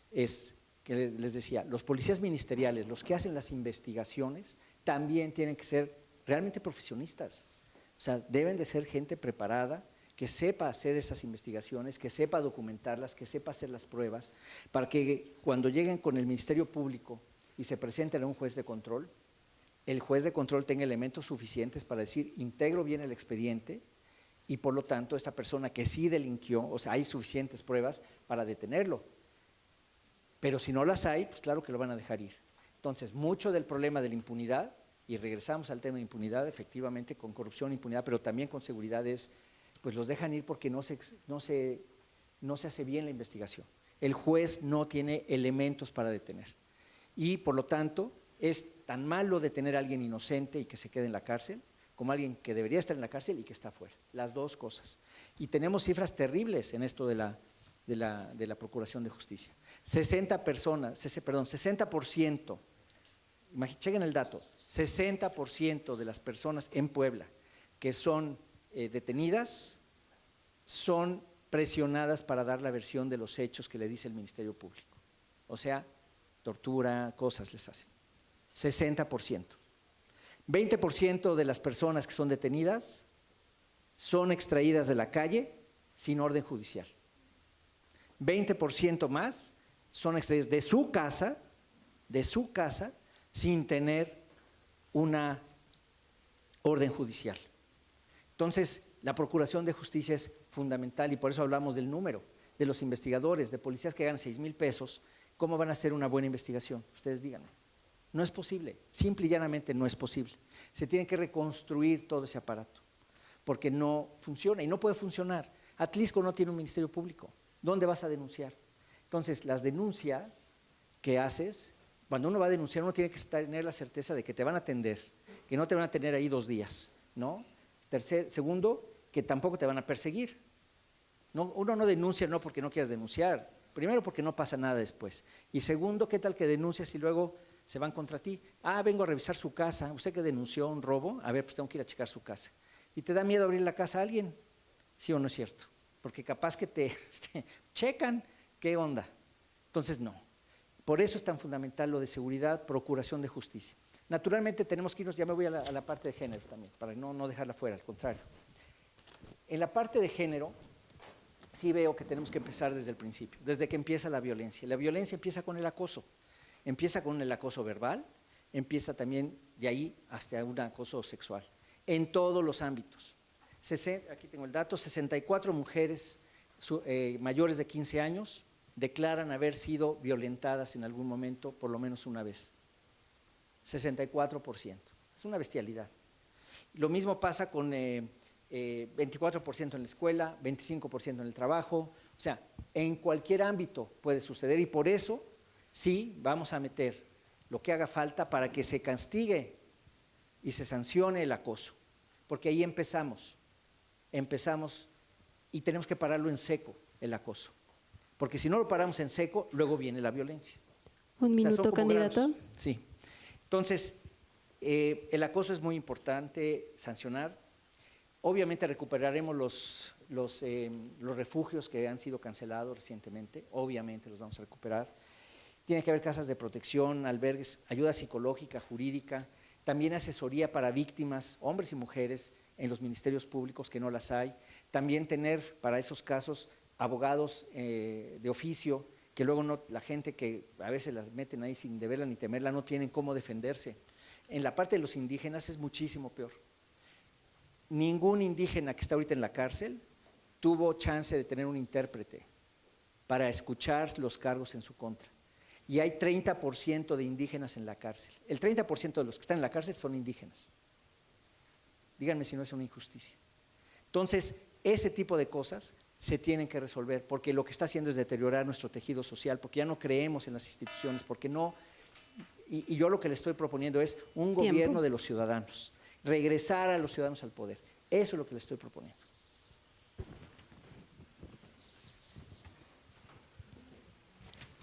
Es que les decía, los policías ministeriales, los que hacen las investigaciones, también tienen que ser realmente profesionistas. O sea, deben de ser gente preparada, que sepa hacer esas investigaciones, que sepa documentarlas, que sepa hacer las pruebas, para que cuando lleguen con el Ministerio Público y se presenten a un juez de control, el juez de control tenga elementos suficientes para decir, integro bien el expediente y por lo tanto esta persona que sí delinquió, o sea, hay suficientes pruebas para detenerlo. Pero si no las hay, pues claro que lo van a dejar ir. Entonces, mucho del problema de la impunidad, y regresamos al tema de impunidad, efectivamente con corrupción, impunidad, pero también con seguridad es, pues los dejan ir porque no se hace bien la investigación. El juez no tiene elementos para detener. Y por lo tanto, es tan malo detener a alguien inocente y que se quede en la cárcel, como alguien que debería estar en la cárcel y que está fuera. Las dos cosas. Y tenemos cifras terribles en esto de la Procuración de Justicia. 60%, chequen el dato, 60% de las personas en Puebla que son detenidas son presionadas para dar la versión de los hechos que le dice el Ministerio Público. O sea, tortura, cosas les hacen. 60%. 20% de las personas que son detenidas son extraídas de la calle sin orden judicial. 20% más son extraídas de su casa, sin tener una orden judicial. Entonces, la Procuración de Justicia es fundamental y por eso hablamos del número de los investigadores, de policías que ganan 6,000 pesos. ¿Cómo van a hacer una buena investigación? Ustedes díganme. No es posible, simple y llanamente no es posible. Se tiene que reconstruir todo ese aparato, porque no funciona y no puede funcionar. Atlisco no tiene un ministerio público. ¿Dónde vas a denunciar? Entonces, las denuncias que haces, cuando uno va a denunciar, uno tiene que tener la certeza de que te van a atender, que no te van a tener ahí 2 días, ¿no? Segundo, que tampoco te van a perseguir. No, uno no denuncia no porque no quieras denunciar, primero porque no pasa nada después. Y segundo, ¿qué tal que denuncias y luego se van contra ti? Ah, vengo a revisar su casa, usted que denunció un robo, a ver, pues tengo que ir a checar su casa. ¿Y te da miedo abrir la casa a alguien? ¿Sí o no es cierto? Porque capaz que te checan, ¿qué onda? Entonces no. Por eso es tan fundamental lo de seguridad, procuración de justicia. Naturalmente tenemos que irnos, ya me voy a la parte de género también, para no dejarla fuera, al contrario. En la parte de género, sí veo que tenemos que empezar desde el principio, desde que empieza la violencia. La violencia empieza con el acoso, empieza con el acoso verbal, empieza también de ahí hasta un acoso sexual, en todos los ámbitos. Aquí tengo el dato, 64 mujeres mayores de 15 años declaran haber sido violentadas en algún momento, por lo menos una vez. 64%. Es una bestialidad. Lo mismo pasa con 24% en la escuela, 25% en el trabajo. O sea, en cualquier ámbito puede suceder y por eso sí vamos a meter lo que haga falta para que se castigue y se sancione el acoso. Porque ahí empezamos y tenemos que pararlo en seco, el acoso. porque si no lo paramos en seco, luego viene la violencia. Un O sea, son minuto, como candidato. grados. Sí. Entonces, el acoso es muy importante sancionar. Obviamente recuperaremos los refugios que han sido cancelados recientemente, obviamente los vamos a recuperar. Tiene que haber casas de protección, albergues, ayuda psicológica, jurídica, también asesoría para víctimas, hombres y mujeres, en los ministerios públicos que no las hay. También tener para esos casos abogados de oficio, que luego no, la gente que a veces las meten ahí sin deberla ni temerla no tienen cómo defenderse. En la parte de los indígenas es muchísimo peor. Ningún indígena que está ahorita en la cárcel tuvo chance de tener un intérprete para escuchar los cargos en su contra. Y hay 30% de indígenas en la cárcel. El 30% de los que están en la cárcel son indígenas. Díganme si no es una injusticia. Entonces, ese tipo de cosas se tienen que resolver, porque lo que está haciendo es deteriorar nuestro tejido social, porque ya no creemos en las instituciones, porque no… Y yo lo que le estoy proponiendo es un gobierno de los ciudadanos, regresar a los ciudadanos al poder. Eso es lo que le estoy proponiendo.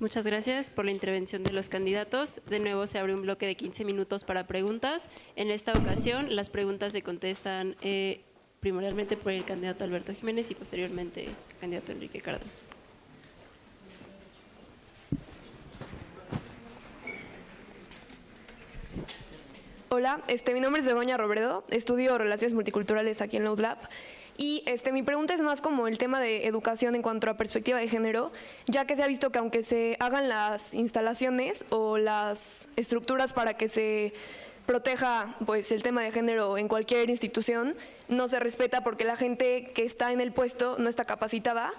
Muchas gracias por la intervención de los candidatos. De nuevo se abre un bloque de 15 minutos para preguntas. En esta ocasión las preguntas se contestan primordialmente por el candidato Alberto Jiménez y posteriormente el candidato Enrique Cárdenas. Hola, mi nombre es Begoña Robredo, estudio Relaciones Multiculturales aquí en la UDLAP. Y mi pregunta es más como el tema de educación en cuanto a perspectiva de género, ya que se ha visto que aunque se hagan las instalaciones o las estructuras para que se proteja pues el tema de género en cualquier institución, no se respeta porque la gente que está en el puesto no está capacitada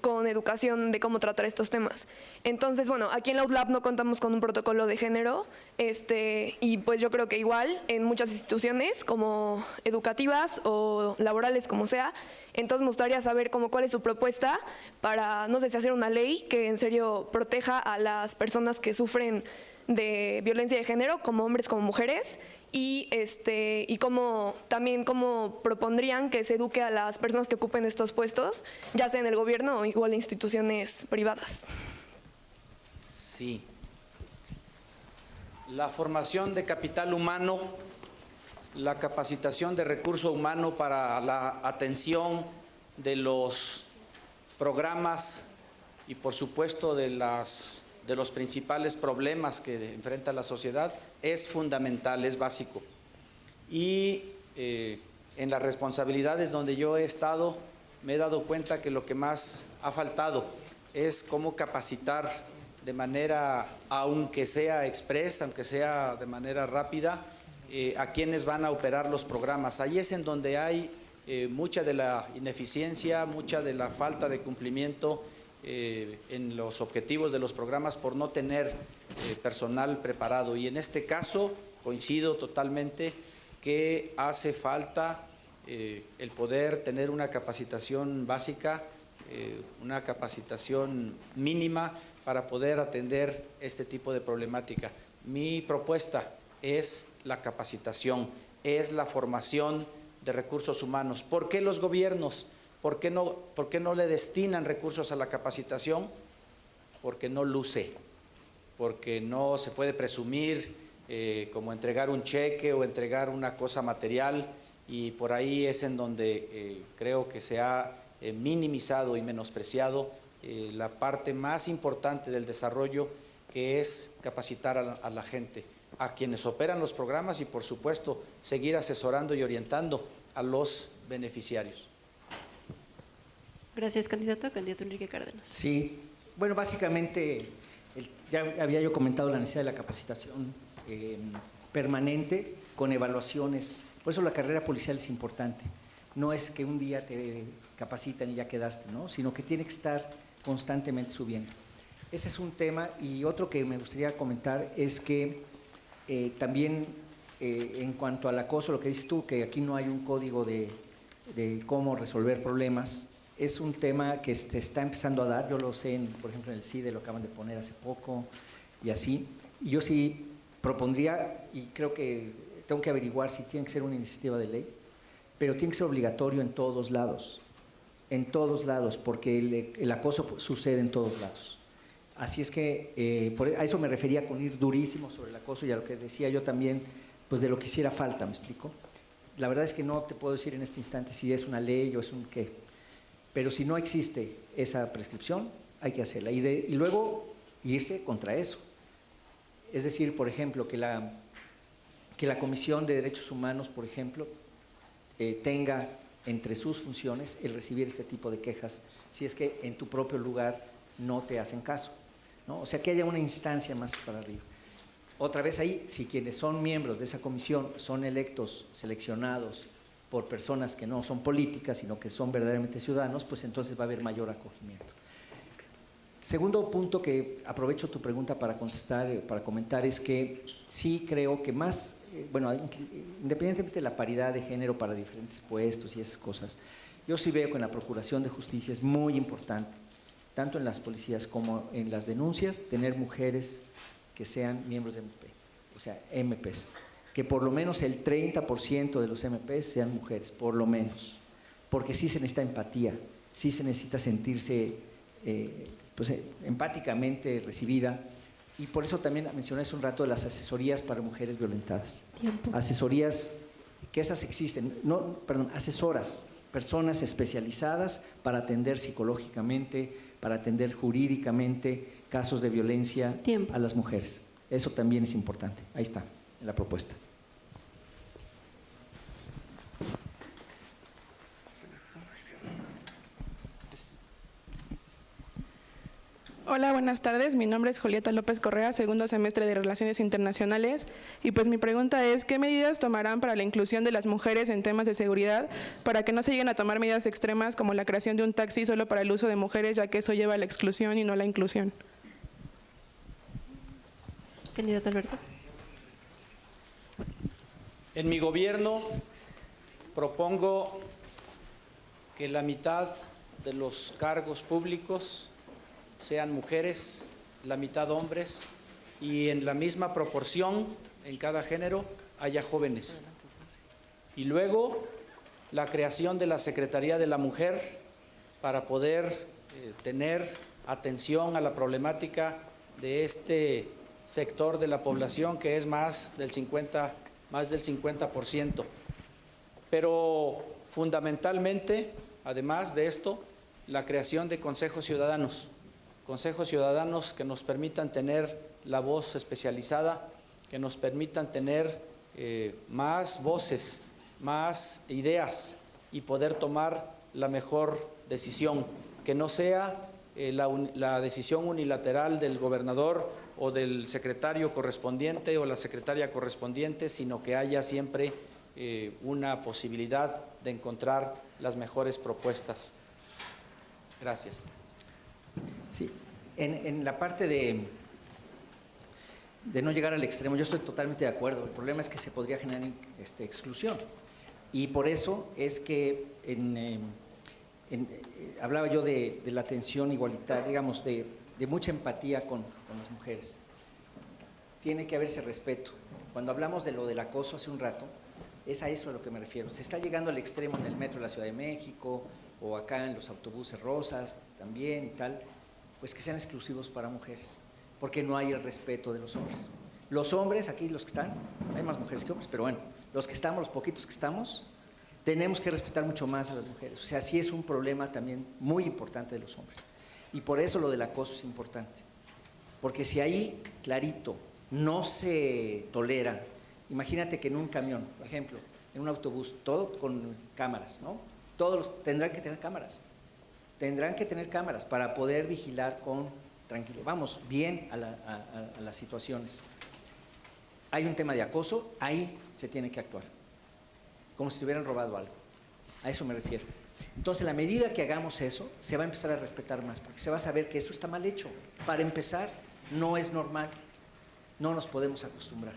con educación de cómo tratar estos temas. Entonces, bueno, aquí en la UDLAP no contamos con un protocolo de género, y pues yo creo que igual en muchas instituciones como educativas o laborales, como sea. Entonces me gustaría saber cuál es su propuesta para, no sé si hacer una ley que en serio proteja a las personas que sufren de violencia de género, como hombres como mujeres, y también cómo propondrían que se eduque a las personas que ocupen estos puestos, ya sea en el gobierno o igual en instituciones privadas. Sí. La formación de capital humano, la capacitación de recurso humano para la atención de los programas y por supuesto de los principales problemas que enfrenta la sociedad es fundamental, es básico. Y en las responsabilidades donde yo he estado, me he dado cuenta que lo que más ha faltado es cómo capacitar de manera, aunque sea express, aunque sea de manera rápida, a quienes van a operar los programas. Ahí es en donde hay mucha de la ineficiencia, mucha de la falta de cumplimiento en los objetivos de los programas por no tener personal preparado. Y en este caso coincido totalmente que hace falta el poder tener una capacitación básica, una capacitación mínima para poder atender este tipo de problemática. Mi propuesta es la capacitación, es la formación de recursos humanos. ¿Por qué los gobiernos? ¿Por qué no le destinan recursos a la capacitación? Porque no luce, porque no se puede presumir como entregar un cheque o entregar una cosa material, y por ahí es en donde creo que se ha minimizado y menospreciado la parte más importante del desarrollo, que es capacitar a la gente, a quienes operan los programas y por supuesto seguir asesorando y orientando a los beneficiarios. Gracias, candidato. Candidato Enrique Cárdenas. Sí, bueno, básicamente ya había yo comentado la necesidad de la capacitación permanente con evaluaciones. Por eso la carrera policial es importante. No es que un día te capacitan y ya quedaste, ¿no? Sino que tiene que estar constantemente subiendo. Ese es un tema. Y otro que me gustaría comentar es que también en cuanto al acoso, lo que dices tú, que aquí no hay un código de cómo resolver problemas, es un tema que se está empezando a dar. Yo lo sé, por ejemplo, en el CIDE lo acaban de poner hace poco y así. Y yo sí propondría, y creo que tengo que averiguar si tiene que ser una iniciativa de ley, pero tiene que ser obligatorio en todos lados. en todos lados, porque el acoso sucede en todos lados. Así es que a eso me refería con ir durísimo sobre el acoso y a lo que decía yo también, pues de lo que hiciera falta, ¿me explico? La verdad es que no te puedo decir en este instante si es una ley o es un qué, pero si no existe esa prescripción, hay que hacerla y luego irse contra eso. Es decir, por ejemplo, que la Comisión de Derechos Humanos, por ejemplo, tenga entre sus funciones el recibir este tipo de quejas, si es que en tu propio lugar no te hacen caso, ¿no? O sea, que haya una instancia más para arriba. Otra vez ahí, si quienes son miembros de esa comisión son electos, seleccionados por personas que no son políticas, sino que son verdaderamente ciudadanos, pues entonces va a haber mayor acogimiento. Segundo punto que aprovecho tu pregunta para contestar, para comentar, es que sí creo que más, bueno, independientemente de la paridad de género para diferentes puestos y esas cosas, yo sí veo que en la Procuración de Justicia es muy importante, tanto en las policías como en las denuncias, tener mujeres que sean miembros de MP, o sea, MPs, que por lo menos el 30% de los MPs sean mujeres, por lo menos, porque sí se necesita empatía, sí se necesita sentirse empáticamente recibida, y por eso también mencioné hace un rato de las asesorías para mujeres violentadas. Tiempo. Asesorías, que esas existen, asesoras, personas especializadas para atender psicológicamente, para atender jurídicamente casos de violencia Tiempo. a las mujeres. Eso también es importante. Ahí está, en la propuesta. Hola, buenas tardes. Mi nombre es Julieta López Correa, segundo semestre de Relaciones Internacionales. Y pues mi pregunta es, ¿qué medidas tomarán para la inclusión de las mujeres en temas de seguridad para que no se lleguen a tomar medidas extremas como la creación de un taxi solo para el uso de mujeres, ya que eso lleva a la exclusión y no a la inclusión? Candidato Alberto. En mi gobierno propongo que la mitad de los cargos públicos sean mujeres, la mitad hombres, y en la misma proporción en cada género haya jóvenes. Y luego la creación de la Secretaría de la Mujer para poder tener atención a la problemática de este sector de la población que es más del 50%. Pero fundamentalmente, además de esto, la creación de consejos ciudadanos que nos permitan tener la voz especializada, que nos permitan tener más voces, más ideas y poder tomar la mejor decisión, que no sea la decisión unilateral del gobernador o del secretario correspondiente o la secretaria correspondiente, sino que haya siempre una posibilidad de encontrar las mejores propuestas. Gracias. Sí, en la parte de no llegar al extremo, yo estoy totalmente de acuerdo. El problema es que se podría generar exclusión. Y por eso es que hablaba yo de la atención igualitaria, digamos, de mucha empatía con las mujeres. Tiene que haberse respeto. Cuando hablamos de lo del acoso hace un rato, es a eso a lo que me refiero. Se está llegando al extremo en el metro de la Ciudad de México o acá en los autobuses rosas también y tal, pues que sean exclusivos para mujeres, porque no hay el respeto de los hombres. Los hombres, aquí los que están, hay más mujeres que hombres, pero bueno, los que estamos, los poquitos que estamos, tenemos que respetar mucho más a las mujeres. O sea, sí es un problema también muy importante de los hombres. Y por eso lo del acoso es importante. Porque si ahí, clarito, no se tolera, imagínate que en un camión, por ejemplo, en un autobús, todo con cámaras, ¿no? Todos tendrán que tener cámaras. Tendrán que tener cámaras para poder vigilar con tranquilidad, vamos, bien a las situaciones. Hay un tema de acoso, ahí se tiene que actuar, como si te hubieran robado algo. A eso me refiero. Entonces, a medida que hagamos eso, se va a empezar a respetar más, porque se va a saber que eso está mal hecho. Para empezar, no es normal, no nos podemos acostumbrar.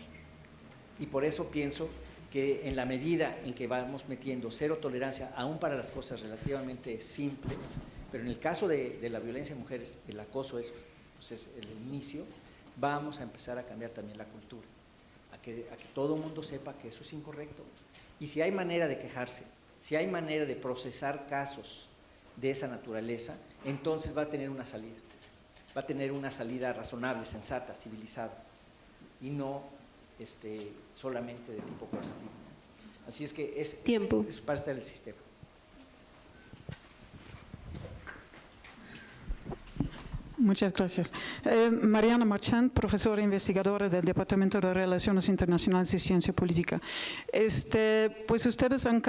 Y por eso pienso que en la medida en que vamos metiendo cero tolerancia, aún para las cosas relativamente simples, pero en el caso de la violencia en mujeres, el acoso es el inicio, vamos a empezar a cambiar también la cultura, a que todo el mundo sepa que eso es incorrecto. Y si hay manera de quejarse, si hay manera de procesar casos de esa naturaleza, entonces va a tener una salida. Va a tener una salida razonable, sensata, civilizada, y no solamente de tipo coercitivo. Así es que es parte del sistema. Muchas gracias. Mariana Marchand, profesora investigadora del Departamento de Relaciones Internacionales y Ciencia Política. Pues ustedes han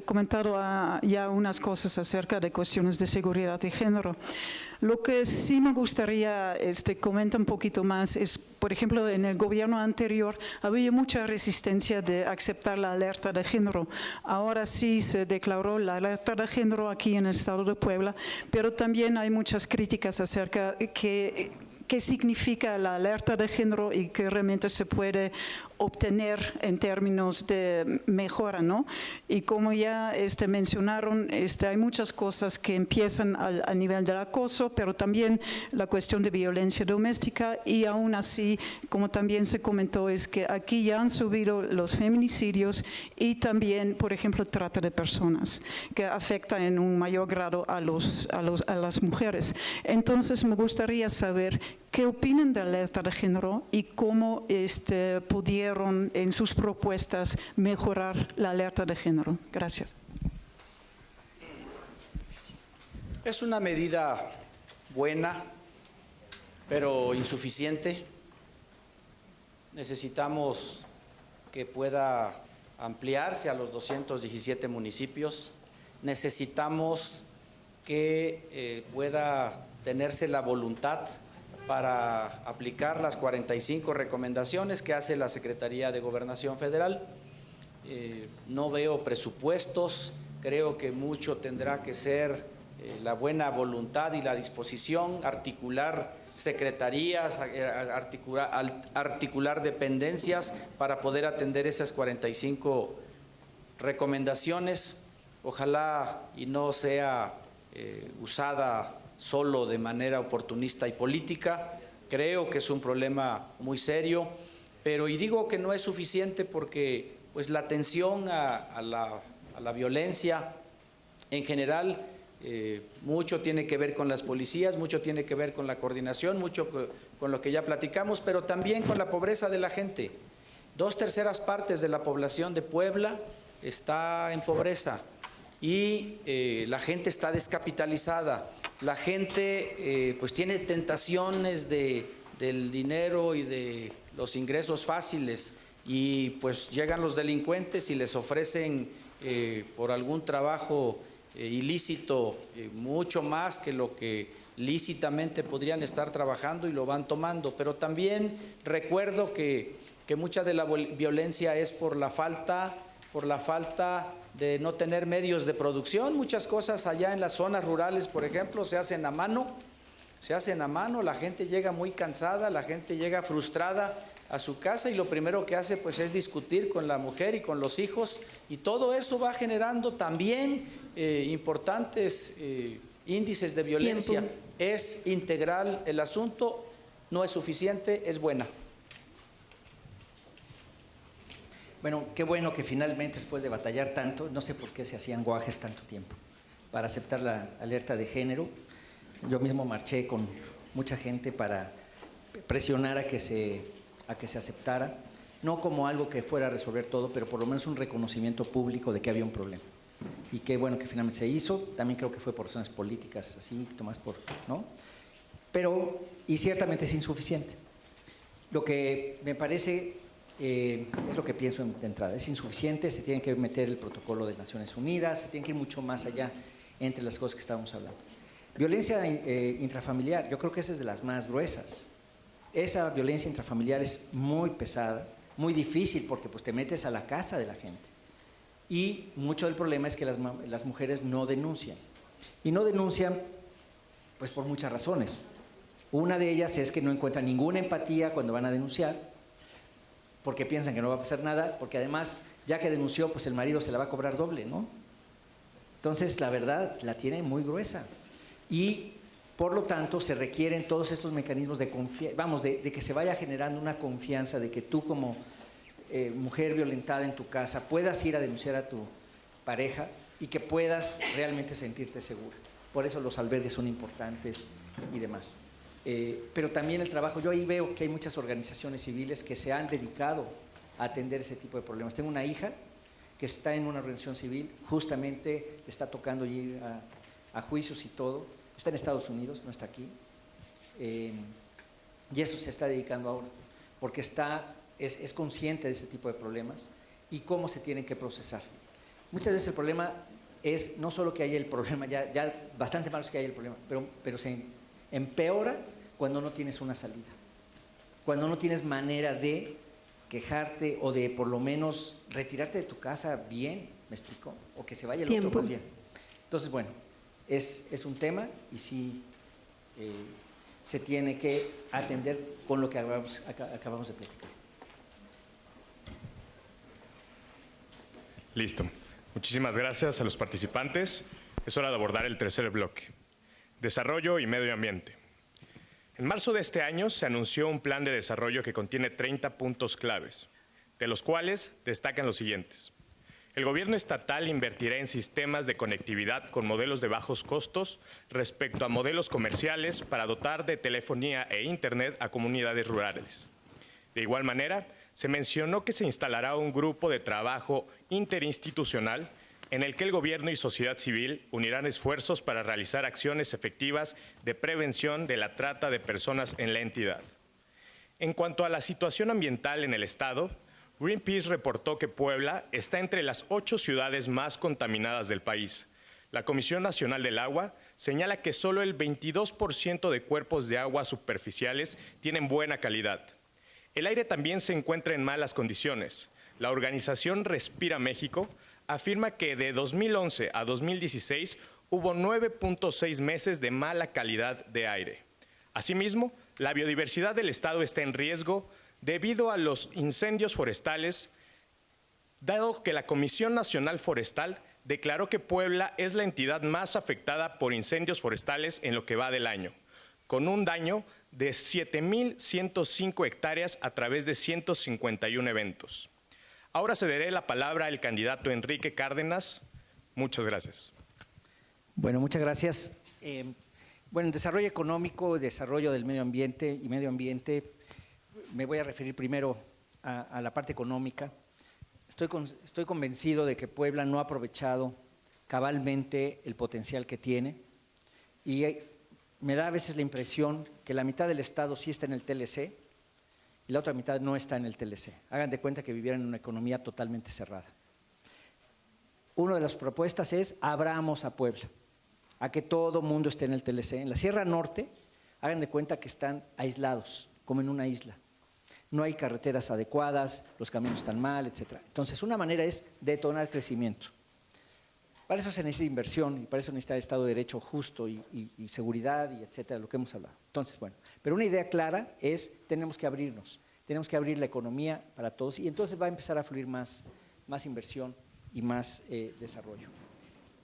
comentado ya unas cosas acerca de cuestiones de seguridad de género. Lo que sí me gustaría comentar un poquito más es, por ejemplo, en el gobierno anterior había mucha resistencia de aceptar la alerta de género. Ahora sí se declaró la alerta de género aquí en el estado de Puebla, pero también hay muchas críticas acerca qué significa la alerta de género y qué realmente se puede obtener en términos de mejora, ¿no? Y como ya mencionaron, hay muchas cosas que empiezan a nivel del acoso, pero también la cuestión de violencia doméstica, y aún así, como también se comentó, es que aquí ya han subido los feminicidios y también, por ejemplo, trata de personas, que afecta en un mayor grado a las mujeres. Entonces, me gustaría saber qué opinan de la alerta de género y cómo pudieron en sus propuestas mejorar la alerta de género. Gracias. Es una medida buena, pero insuficiente. Necesitamos que pueda ampliarse a los 217 municipios. Necesitamos que pueda tenerse la voluntad para aplicar las 45 recomendaciones que hace la Secretaría de Gobernación Federal. No veo presupuestos, creo que mucho tendrá que ser la buena voluntad y la disposición, articular secretarías, articular dependencias para poder atender esas 45 recomendaciones. Ojalá y no sea usada solo de manera oportunista y política. Creo que es un problema muy serio, pero y digo que no es suficiente porque pues la atención a la violencia en general, mucho tiene que ver con las policías, mucho tiene que ver con la coordinación, mucho con lo que ya platicamos, pero también con la pobreza de la gente. 2/3 partes de la población de Puebla está en pobreza y la gente está descapitalizada. La gente pues tiene tentaciones del dinero y de los ingresos fáciles, y pues llegan los delincuentes y les ofrecen por algún trabajo ilícito mucho más que lo que lícitamente podrían estar trabajando, y lo van tomando. Pero también recuerdo que mucha de la violencia es por la falta de no tener medios de producción. Muchas cosas allá en las zonas rurales, por ejemplo, se hacen a mano, la gente llega muy cansada, la gente llega frustrada a su casa y lo primero que hace pues es discutir con la mujer y con los hijos, y todo eso va generando también importantes índices de violencia. Tiempo. Es integral el asunto, no es suficiente, es buena. Bueno, qué bueno que finalmente, después de batallar tanto, no sé por qué se hacían guajes tanto tiempo para aceptar la alerta de género. Yo mismo marché con mucha gente para presionar a que se aceptara, no como algo que fuera a resolver todo, pero por lo menos un reconocimiento público de que había un problema. Y qué bueno que finalmente se hizo. También creo que fue por razones políticas, así, Tomás, ¿no? Pero, y ciertamente es insuficiente. Lo que me parece, es lo que pienso de entrada, es insuficiente. Se tiene que meter el protocolo de Naciones Unidas, se tiene que ir mucho más allá entre las cosas que estábamos hablando. Violencia intrafamiliar, yo creo que esa es de las más gruesas. Esa violencia intrafamiliar es muy pesada, muy difícil, porque pues te metes a la casa de la gente. Y mucho del problema es que las mujeres no denuncian. Y no denuncian pues por muchas razones. Una de ellas es que no encuentran ninguna empatía cuando van a denunciar, porque piensan que no va a pasar nada, porque además, ya que denunció, pues el marido se la va a cobrar doble, ¿no? Entonces, la verdad, la tiene muy gruesa. Y, por lo tanto, se requieren todos estos mecanismos de confianza, de que se vaya generando una confianza, de que tú como mujer violentada en tu casa puedas ir a denunciar a tu pareja y que puedas realmente sentirte segura. por eso los albergues son importantes y demás. Pero también el trabajo, yo ahí veo que hay muchas organizaciones civiles que se han dedicado a atender ese tipo de problemas. Tengo una hija que está en una organización civil, justamente le está tocando ir a juicios y todo, está en Estados Unidos, no está aquí, y eso se está dedicando ahora, porque es consciente de ese tipo de problemas y cómo se tienen que procesar. Muchas veces el problema es no solo que haya el problema, ya bastante malo es que haya el problema, pero se empeora cuando no tienes una salida, cuando no tienes manera de quejarte o de por lo menos retirarte de tu casa bien, ¿me explico? O que se vaya el otro más bien. Entonces, bueno, es un tema y sí se tiene que atender con lo que acabamos de platicar. Listo. Muchísimas gracias a los participantes. Es hora de abordar el tercer bloque. Desarrollo y medio ambiente. En marzo de este año se anunció un plan de desarrollo que contiene 30 puntos claves, de los cuales destacan los siguientes. El gobierno estatal invertirá en sistemas de conectividad con modelos de bajos costos respecto a modelos comerciales para dotar de telefonía e internet a comunidades rurales. De igual manera, se mencionó que se instalará un grupo de trabajo interinstitucional en el que el gobierno y sociedad civil unirán esfuerzos para realizar acciones efectivas de prevención de la trata de personas en la entidad. En cuanto a la situación ambiental en el estado, Greenpeace reportó que Puebla está entre las 8 ciudades más contaminadas del país. La Comisión Nacional del Agua señala que solo el 22% de cuerpos de agua superficiales tienen buena calidad. El aire también se encuentra en malas condiciones. La organización Respira México afirma que de 2011 a 2016 hubo 9.6 meses de mala calidad de aire. Asimismo, la biodiversidad del estado está en riesgo debido a los incendios forestales, dado que la Comisión Nacional Forestal declaró que Puebla es la entidad más afectada por incendios forestales en lo que va del año, con un daño de 7.105 hectáreas a través de 151 eventos. Ahora cederé la palabra al candidato Enrique Cárdenas. Muchas gracias. Bueno, muchas gracias. Bueno, en desarrollo económico, desarrollo del medio ambiente y medio ambiente, me voy a referir primero a la parte económica. Estoy convencido de que Puebla no ha aprovechado cabalmente el potencial que tiene y me da a veces la impresión que la mitad del estado sí está en el TLC y la otra mitad no está en el TLC. Hagan de cuenta que vivieran en una economía totalmente cerrada. Una de las propuestas es abramos a Puebla, a que todo mundo esté en el TLC. En la Sierra Norte, hagan de cuenta que están aislados, como en una isla. No hay carreteras adecuadas, los caminos están mal, etc. Entonces, una manera es detonar crecimiento. Para eso se necesita inversión y para eso necesita Estado de Derecho justo y seguridad y etcétera, lo que hemos hablado. Entonces, bueno, pero una idea clara es tenemos que abrirnos, tenemos que abrir la economía para todos y entonces va a empezar a fluir más inversión y más desarrollo.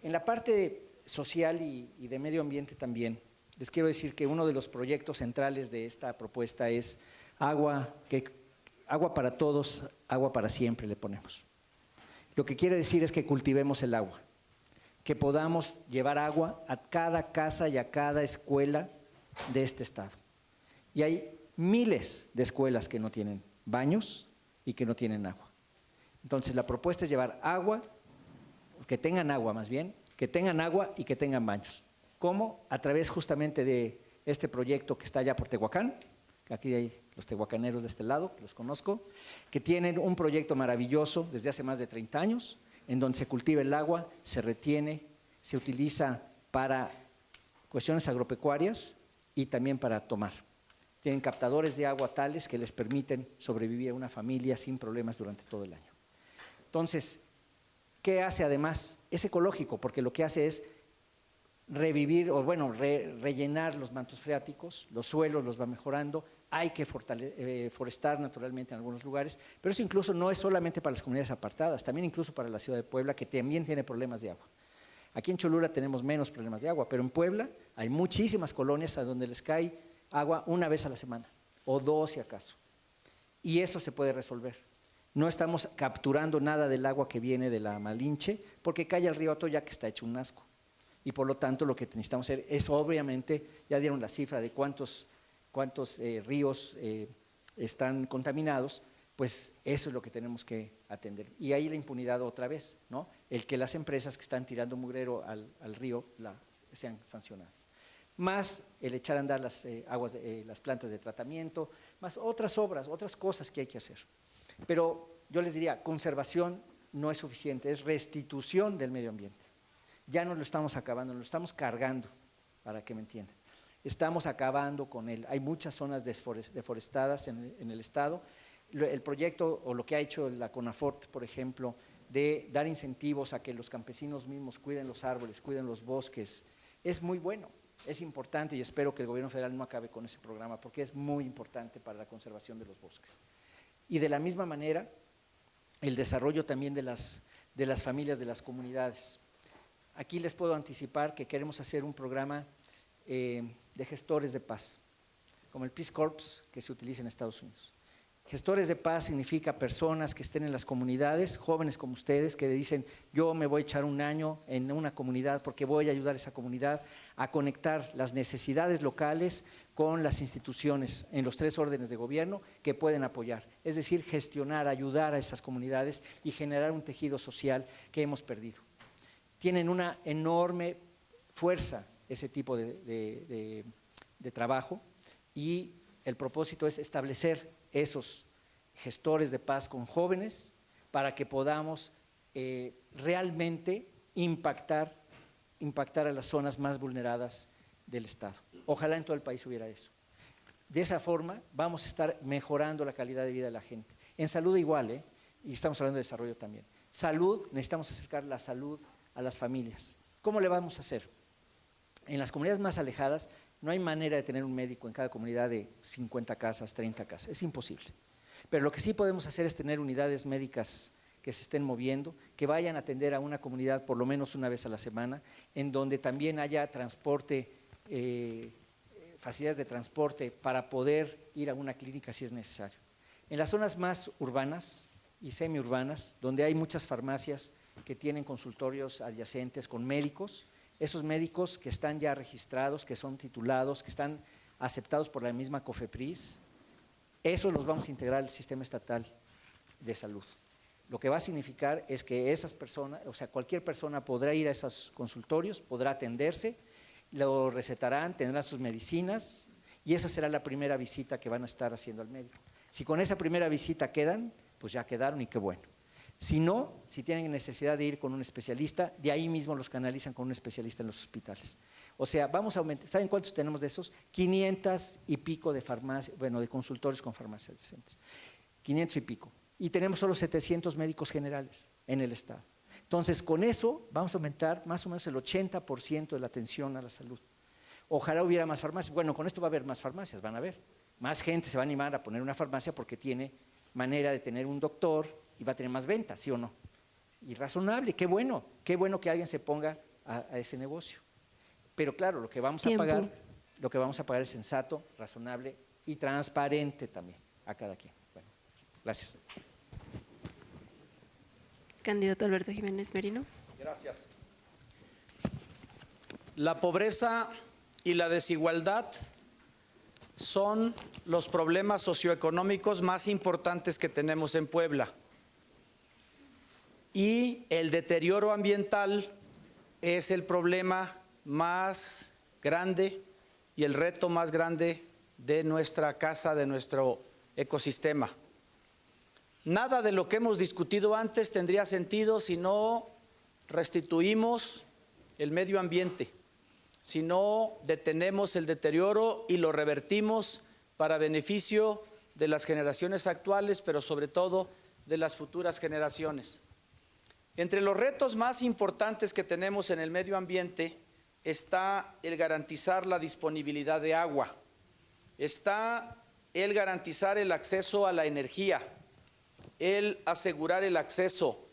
En la parte social y de medio ambiente también, les quiero decir que uno de los proyectos centrales de esta propuesta es agua para todos, agua para siempre le ponemos. Lo que quiere decir es que cultivemos el agua, que podamos llevar agua a cada casa y a cada escuela de este estado. Y hay miles de escuelas que no tienen baños y que no tienen agua. Entonces la propuesta es llevar agua, que tengan agua más bien, que tengan agua y que tengan baños. ¿Cómo? A través justamente de este proyecto que está allá por Tehuacán, que aquí hay los tehuacaneros de este lado, que los conozco, que tienen un proyecto maravilloso desde hace más de 30 años, en donde se cultiva el agua, se retiene, se utiliza para cuestiones agropecuarias y también para tomar. Tienen captadores de agua tales que les permiten sobrevivir a una familia sin problemas durante todo el año. Entonces, ¿qué hace además? Es ecológico, porque lo que hace es revivir, o bueno, rellenar los mantos freáticos, los suelos los va mejorando, hay que forestar naturalmente en algunos lugares, pero eso incluso no es solamente para las comunidades apartadas, también incluso para la ciudad de Puebla, que también tiene problemas de agua. Aquí en Cholula tenemos menos problemas de agua, pero en Puebla hay muchísimas colonias a donde les cae agua una vez a la semana, o dos si acaso, y eso se puede resolver. No estamos capturando nada del agua que viene de la Malinche, porque cae al río Atoyac, que está hecho un asco. y por lo tanto lo que necesitamos hacer es, obviamente, ya dieron la cifra de cuántos ríos están contaminados, pues eso es lo que tenemos que atender. Y ahí la impunidad otra vez, ¿no? El que las empresas que están tirando mugrero al río sean sancionadas. Más el echar a andar las las plantas de tratamiento, más otras obras, otras cosas que hay que hacer. Pero yo les diría, conservación no es suficiente, es restitución del medio ambiente. Ya no lo estamos acabando, lo estamos cargando, para que me entiendan. Estamos acabando con él. Hay muchas zonas deforestadas en el estado. El proyecto o lo que ha hecho la CONAFORT, por ejemplo, de dar incentivos a que los campesinos mismos cuiden los árboles, cuiden los bosques, es muy bueno, es importante y espero que el gobierno federal no acabe con ese programa porque es muy importante para la conservación de los bosques. Y de la misma manera, el desarrollo también de las familias, de las comunidades. Aquí les puedo anticipar que queremos hacer un programa de gestores de paz, como el Peace Corps que se utiliza en Estados Unidos. Gestores de paz significa personas que estén en las comunidades, jóvenes como ustedes, que dicen, yo me voy a echar un año en una comunidad porque voy a ayudar a esa comunidad a conectar las necesidades locales con las instituciones en los 3 órdenes de gobierno que pueden apoyar. Es decir, gestionar, ayudar a esas comunidades y generar un tejido social que hemos perdido. Tienen una enorme fuerza ese tipo de trabajo y el propósito es establecer esos gestores de paz con jóvenes para que podamos realmente impactar a las zonas más vulneradas del estado. Ojalá en todo el país hubiera eso. De esa forma vamos a estar mejorando la calidad de vida de la gente. En salud igual, y estamos hablando de desarrollo también. Salud, necesitamos acercar la salud a las familias. ¿Cómo le vamos a hacer? En las comunidades más alejadas no hay manera de tener un médico en cada comunidad de 50 casas, 30 casas, es imposible. Pero lo que sí podemos hacer es tener unidades médicas que se estén moviendo, que vayan a atender a una comunidad por lo menos una vez a la semana, en donde también haya transporte, facilidades de transporte para poder ir a una clínica si es necesario. En las zonas más urbanas y semiurbanas, donde hay muchas farmacias que tienen consultorios adyacentes con médicos, esos médicos que están ya registrados, que son titulados, que están aceptados por la misma COFEPRIS, esos los vamos a integrar al sistema estatal de salud. Lo que va a significar es que esas personas, o sea, cualquier persona podrá ir a esos consultorios, podrá atenderse, lo recetarán, tendrán sus medicinas y esa será la primera visita que van a estar haciendo al médico. Si con esa primera visita quedan, pues ya quedaron y qué bueno. Si no, si tienen necesidad de ir con un especialista, de ahí mismo los canalizan con un especialista en los hospitales. O sea, vamos a aumentar, ¿saben cuántos tenemos de esos? 500 y pico de farmacias, bueno, de consultorios con farmacias decentes. 500 y pico. Y tenemos solo 700 médicos generales en el estado. Entonces, con eso vamos a aumentar más o menos el 80% de la atención a la salud. Ojalá hubiera más farmacias. Bueno, con esto va a haber más farmacias, van a ver. Más gente se va a animar a poner una farmacia porque tiene manera de tener un doctor y va a tener más ventas, ¿sí o no? Y razonable, qué bueno que alguien se ponga a ese negocio. Pero claro, lo que vamos a pagar es sensato, razonable y transparente también a cada quien. Bueno, gracias. Candidato Alberto Jiménez Merino. Gracias. La pobreza y la desigualdad son los problemas socioeconómicos más importantes que tenemos en Puebla. Y el deterioro ambiental es el problema más grande y el reto más grande de nuestra casa, de nuestro ecosistema. Nada de lo que hemos discutido antes tendría sentido si no restituimos el medio ambiente, si no detenemos el deterioro y lo revertimos para beneficio de las generaciones actuales, pero sobre todo de las futuras generaciones. Entre los retos más importantes que tenemos en el medio ambiente está el garantizar la disponibilidad de agua, está el garantizar el acceso a la energía, el asegurar el acceso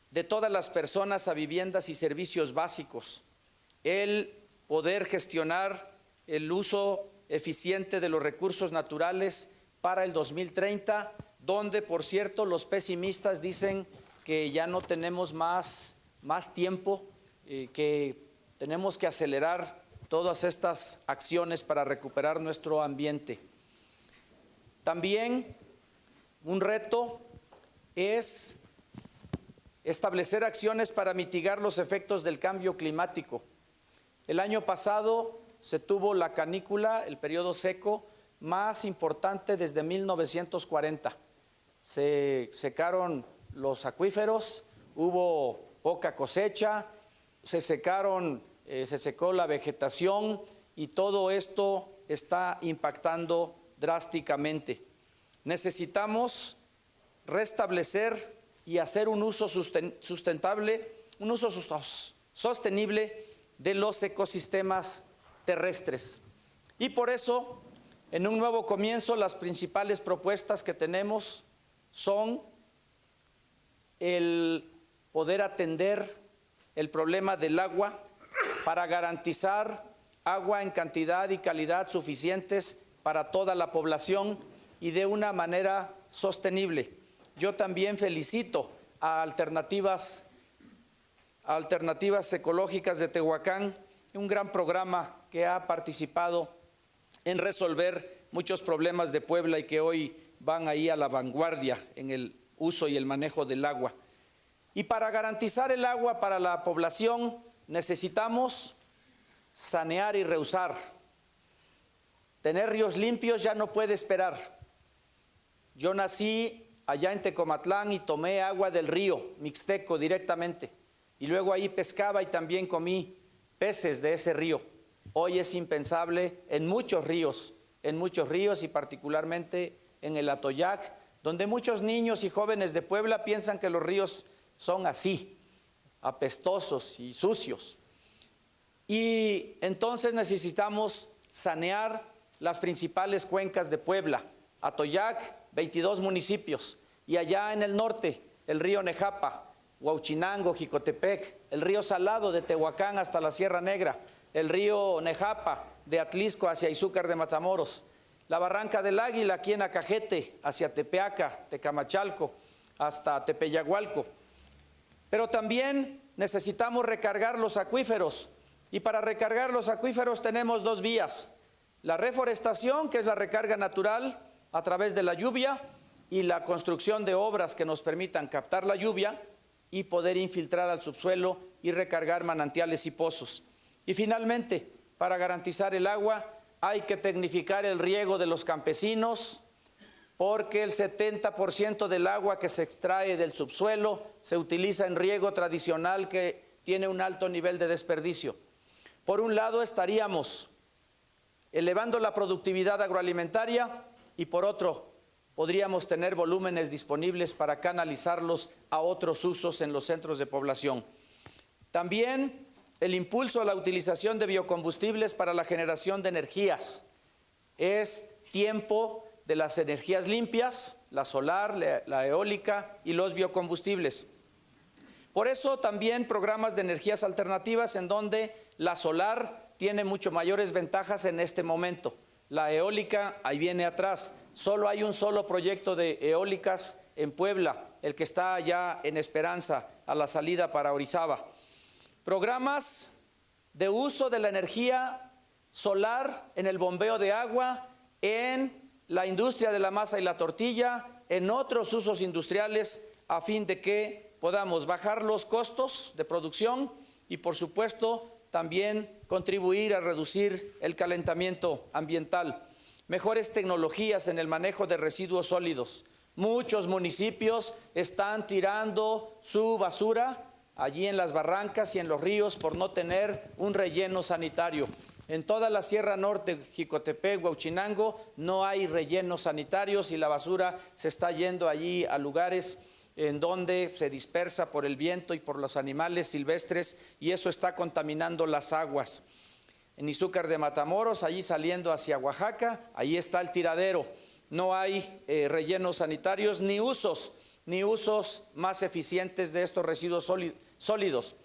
de todas las personas a viviendas y servicios básicos, el poder gestionar el uso eficiente de los recursos naturales para el 2030, donde, por cierto, los pesimistas dicen que ya no tenemos más tiempo, que tenemos que acelerar todas estas acciones para recuperar nuestro ambiente. También un reto es establecer acciones para mitigar los efectos del cambio climático. El año pasado se tuvo la canícula, el periodo seco, más importante desde 1940. Se secaron los acuíferos, hubo poca cosecha, se secó la vegetación y todo esto está impactando drásticamente. Necesitamos restablecer y hacer un uso sustentable, un uso sostenible de los ecosistemas terrestres. Y por eso, en un nuevo comienzo, las principales propuestas que tenemos son el poder atender el problema del agua para garantizar agua en cantidad y calidad suficientes para toda la población y de una manera sostenible. Yo también felicito a Alternativas Ecológicas de Tehuacán, un gran programa que ha participado en resolver muchos problemas de Puebla y que hoy van ahí a la vanguardia en el uso y el manejo del agua. Y para garantizar el agua para la población necesitamos sanear y reusar. Tener ríos limpios ya no puede esperar. Yo nací allá en Tecomatlán y tomé agua del río Mixteco directamente. Y luego ahí pescaba y también comí peces de ese río. Hoy es impensable en muchos ríos y particularmente en el Atoyac, donde muchos niños y jóvenes de Puebla piensan que los ríos son así, apestosos y sucios. Y entonces necesitamos sanear las principales cuencas de Puebla. Atoyac, 22 municipios, y allá en el norte, el río Nejapa, Huauchinango, Jicotepec, el río Salado de Tehuacán hasta la Sierra Negra, el río Nejapa de Atlisco hacia Izúcar de Matamoros, la Barranca del Águila aquí en Acajete hacia Tepeaca, Tecamachalco, hasta Tepeyagualco. Pero también necesitamos recargar los acuíferos, y para recargar los acuíferos tenemos dos vías: la reforestación, que es la recarga natural a través de la lluvia, y la construcción de obras que nos permitan captar la lluvia y poder infiltrar al subsuelo y recargar manantiales y pozos. Y finalmente, para garantizar el agua, hay que tecnificar el riego de los campesinos, porque el 70% del agua que se extrae del subsuelo se utiliza en riego tradicional que tiene un alto nivel de desperdicio. Por un lado, estaríamos elevando la productividad agroalimentaria y por otro, podríamos tener volúmenes disponibles para canalizarlos a otros usos en los centros de población. También el impulso a la utilización de biocombustibles para la generación de energías. Es tiempo de las energías limpias, la solar, la eólica y los biocombustibles. Por eso también programas de energías alternativas en donde la solar tiene mucho mayores ventajas en este momento. La eólica ahí viene atrás. Solo hay un solo proyecto de eólicas en Puebla, el que está allá en Esperanza, a la salida para Orizaba. Programas de uso de la energía solar en el bombeo de agua, en la industria de la masa y la tortilla, en otros usos industriales, a fin de que podamos bajar los costos de producción y, por supuesto, también contribuir a reducir el calentamiento ambiental. Mejores tecnologías en el manejo de residuos sólidos. Muchos municipios están tirando su basura allí en las barrancas y en los ríos por no tener un relleno sanitario. En toda la Sierra Norte, Jicotepec, Huauchinango, no hay rellenos sanitarios y la basura se está yendo allí a lugares en donde se dispersa por el viento y por los animales silvestres y eso está contaminando las aguas. En Izúcar de Matamoros, allí saliendo hacia Oaxaca, ahí está el tiradero. No hay rellenos sanitarios ni usos más eficientes de estos residuos sólidos.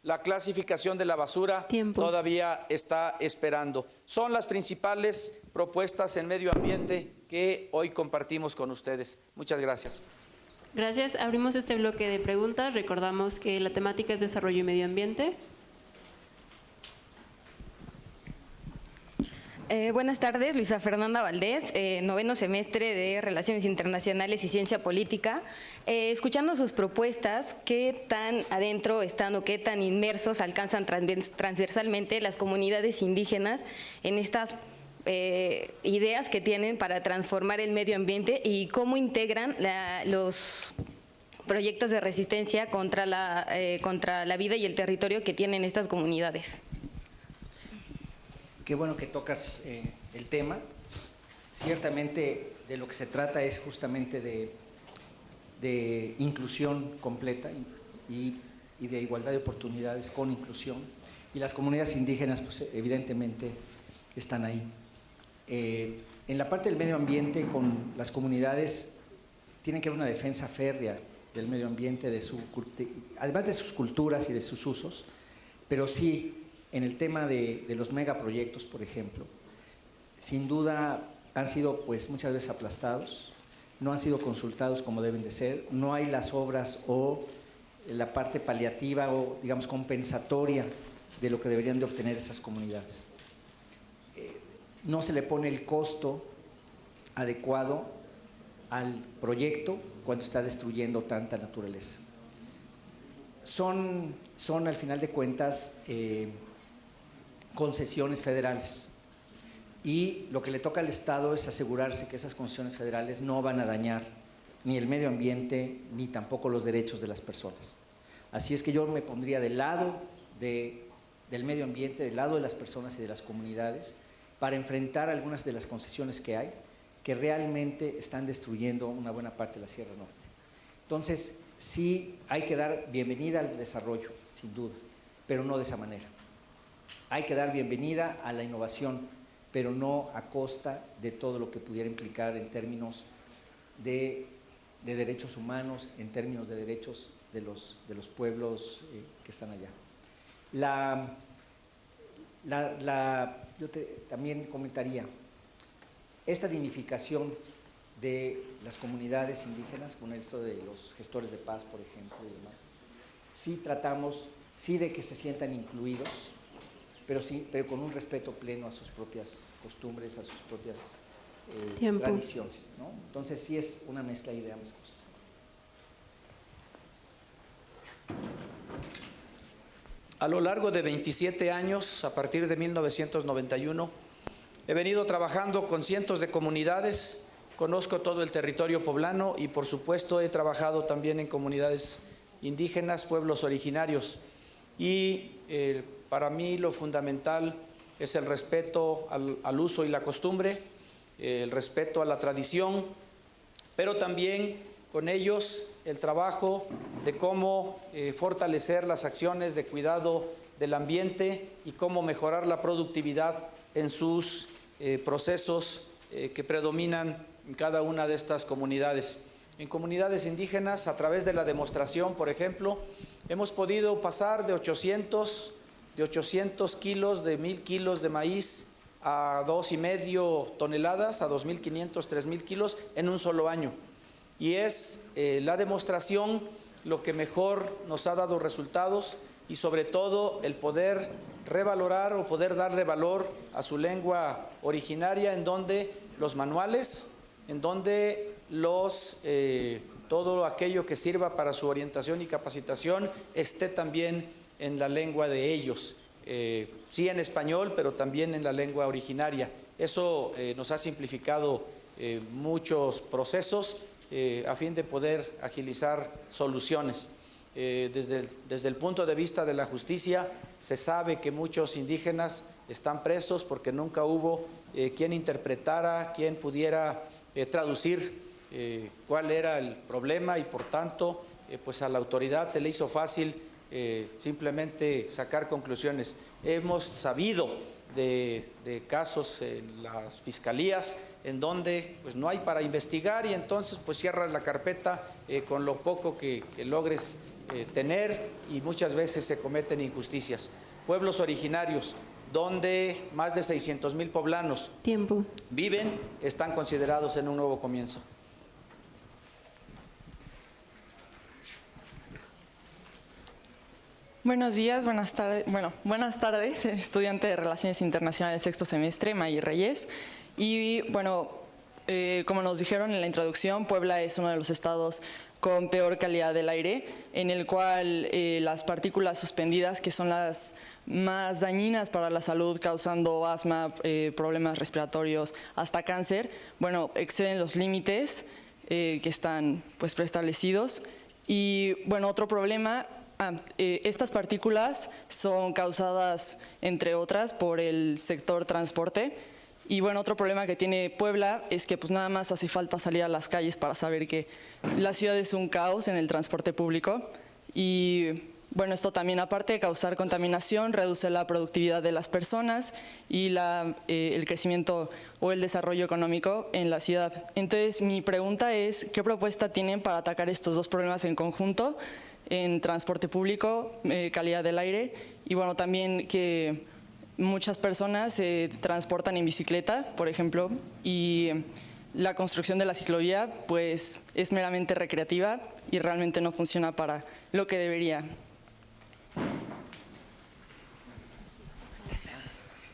La clasificación de la basura todavía está esperando. Son las principales propuestas en medio ambiente que hoy compartimos con ustedes. Muchas gracias. Gracias. Abrimos este bloque de preguntas. Recordamos que la temática es desarrollo y medio ambiente. Buenas tardes, Luisa Fernanda Valdés, noveno semestre de Relaciones Internacionales y Ciencia Política. Escuchando sus propuestas, ¿qué tan adentro están o qué tan inmersos alcanzan transversalmente las comunidades indígenas en estas ideas que tienen para transformar el medio ambiente y cómo integran los proyectos de resistencia contra la vida y el territorio que tienen estas comunidades? Qué bueno que tocas el tema. Ciertamente de lo que se trata es justamente de inclusión completa y de igualdad de oportunidades con inclusión. Y las comunidades indígenas, pues evidentemente, están ahí. En la parte del medio ambiente, con las comunidades, tiene que haber una defensa férrea del medio ambiente, además de sus culturas y de sus usos, pero sí, en el tema de los megaproyectos, por ejemplo, sin duda han sido pues muchas veces aplastados, no han sido consultados como deben de ser, no hay las obras o la parte paliativa o digamos compensatoria de lo que deberían de obtener esas comunidades. No se le pone el costo adecuado al proyecto cuando está destruyendo tanta naturaleza. Son al final de cuentas concesiones federales y lo que le toca al Estado es asegurarse que esas concesiones federales no van a dañar ni el medio ambiente ni tampoco los derechos de las personas. Así es que yo me pondría del lado del medio ambiente, del lado de las personas y de las comunidades para enfrentar algunas de las concesiones que hay que realmente están destruyendo una buena parte de la Sierra Norte. Entonces, sí hay que dar bienvenida al desarrollo, sin duda, pero no de esa manera. Hay que dar bienvenida a la innovación, pero no a costa de todo lo que pudiera implicar en términos de derechos humanos, en términos de derechos de los pueblos que están allá. Yo también comentaría, esta dignificación de las comunidades indígenas, con esto de los gestores de paz, por ejemplo, y demás, sí tratamos, sí de que se sientan incluidos, pero con un respeto pleno a sus propias costumbres, a sus propias tradiciones, ¿no? Entonces sí es una mezcla ahí de ambas cosas. A lo largo de 27 años, a partir de 1991, he venido trabajando con cientos de comunidades, conozco todo el territorio poblano y por supuesto he trabajado también en comunidades indígenas, pueblos originarios. Y para mí lo fundamental es el respeto al uso y la costumbre, el respeto a la tradición, pero también con ellos el trabajo de cómo fortalecer las acciones de cuidado del ambiente y cómo mejorar la productividad en sus procesos que predominan en cada una de estas comunidades. En comunidades indígenas, a través de la demostración, por ejemplo, hemos podido pasar de 800 kilos, de 1,000 kilos de maíz a 2,5 toneladas, a 2,500, 3,000 kilos en un solo año. Y es la demostración lo que mejor nos ha dado resultados y sobre todo el poder revalorar o poder darle valor a su lengua originaria, en donde los manuales, en donde todo aquello que sirva para su orientación y capacitación esté también en la lengua de ellos, sí en español, pero también en la lengua originaria. Eso nos ha simplificado muchos procesos a fin de poder agilizar soluciones. Desde el punto de vista de la justicia, se sabe que muchos indígenas están presos porque nunca hubo quien interpretara, quien pudiera traducir cuál era el problema y por tanto pues a la autoridad se le hizo fácil simplemente sacar conclusiones. Hemos sabido de casos en las fiscalías en donde pues no hay para investigar y entonces pues cierras la carpeta con lo poco que logres tener y muchas veces se cometen injusticias. Pueblos originarios donde más de 600,000 poblanos viven, están considerados en un nuevo comienzo. Buenos días, buenas tardes, estudiante de Relaciones Internacionales sexto semestre, Maggie Reyes. Y bueno, como nos dijeron en la introducción, Puebla es uno de los estados con peor calidad del aire, en el cual las partículas suspendidas, que son las más dañinas para la salud, causando asma, problemas respiratorios, hasta cáncer, bueno, exceden los límites que están pues preestablecidos. Y bueno, otro problema, estas partículas son causadas, entre otras, por el sector transporte. Y bueno, otro problema que tiene Puebla es que pues nada más hace falta salir a las calles para saber que la ciudad es un caos en el transporte público. Y bueno, esto también, aparte de causar contaminación, reduce la productividad de las personas y el crecimiento o el desarrollo económico en la ciudad. Entonces, mi pregunta es, ¿qué propuesta tienen para atacar estos dos problemas en conjunto, en transporte público, calidad del aire, y bueno, también que muchas personas se transportan en bicicleta, por ejemplo, y la construcción de la ciclovía pues es meramente recreativa y realmente no funciona para lo que debería?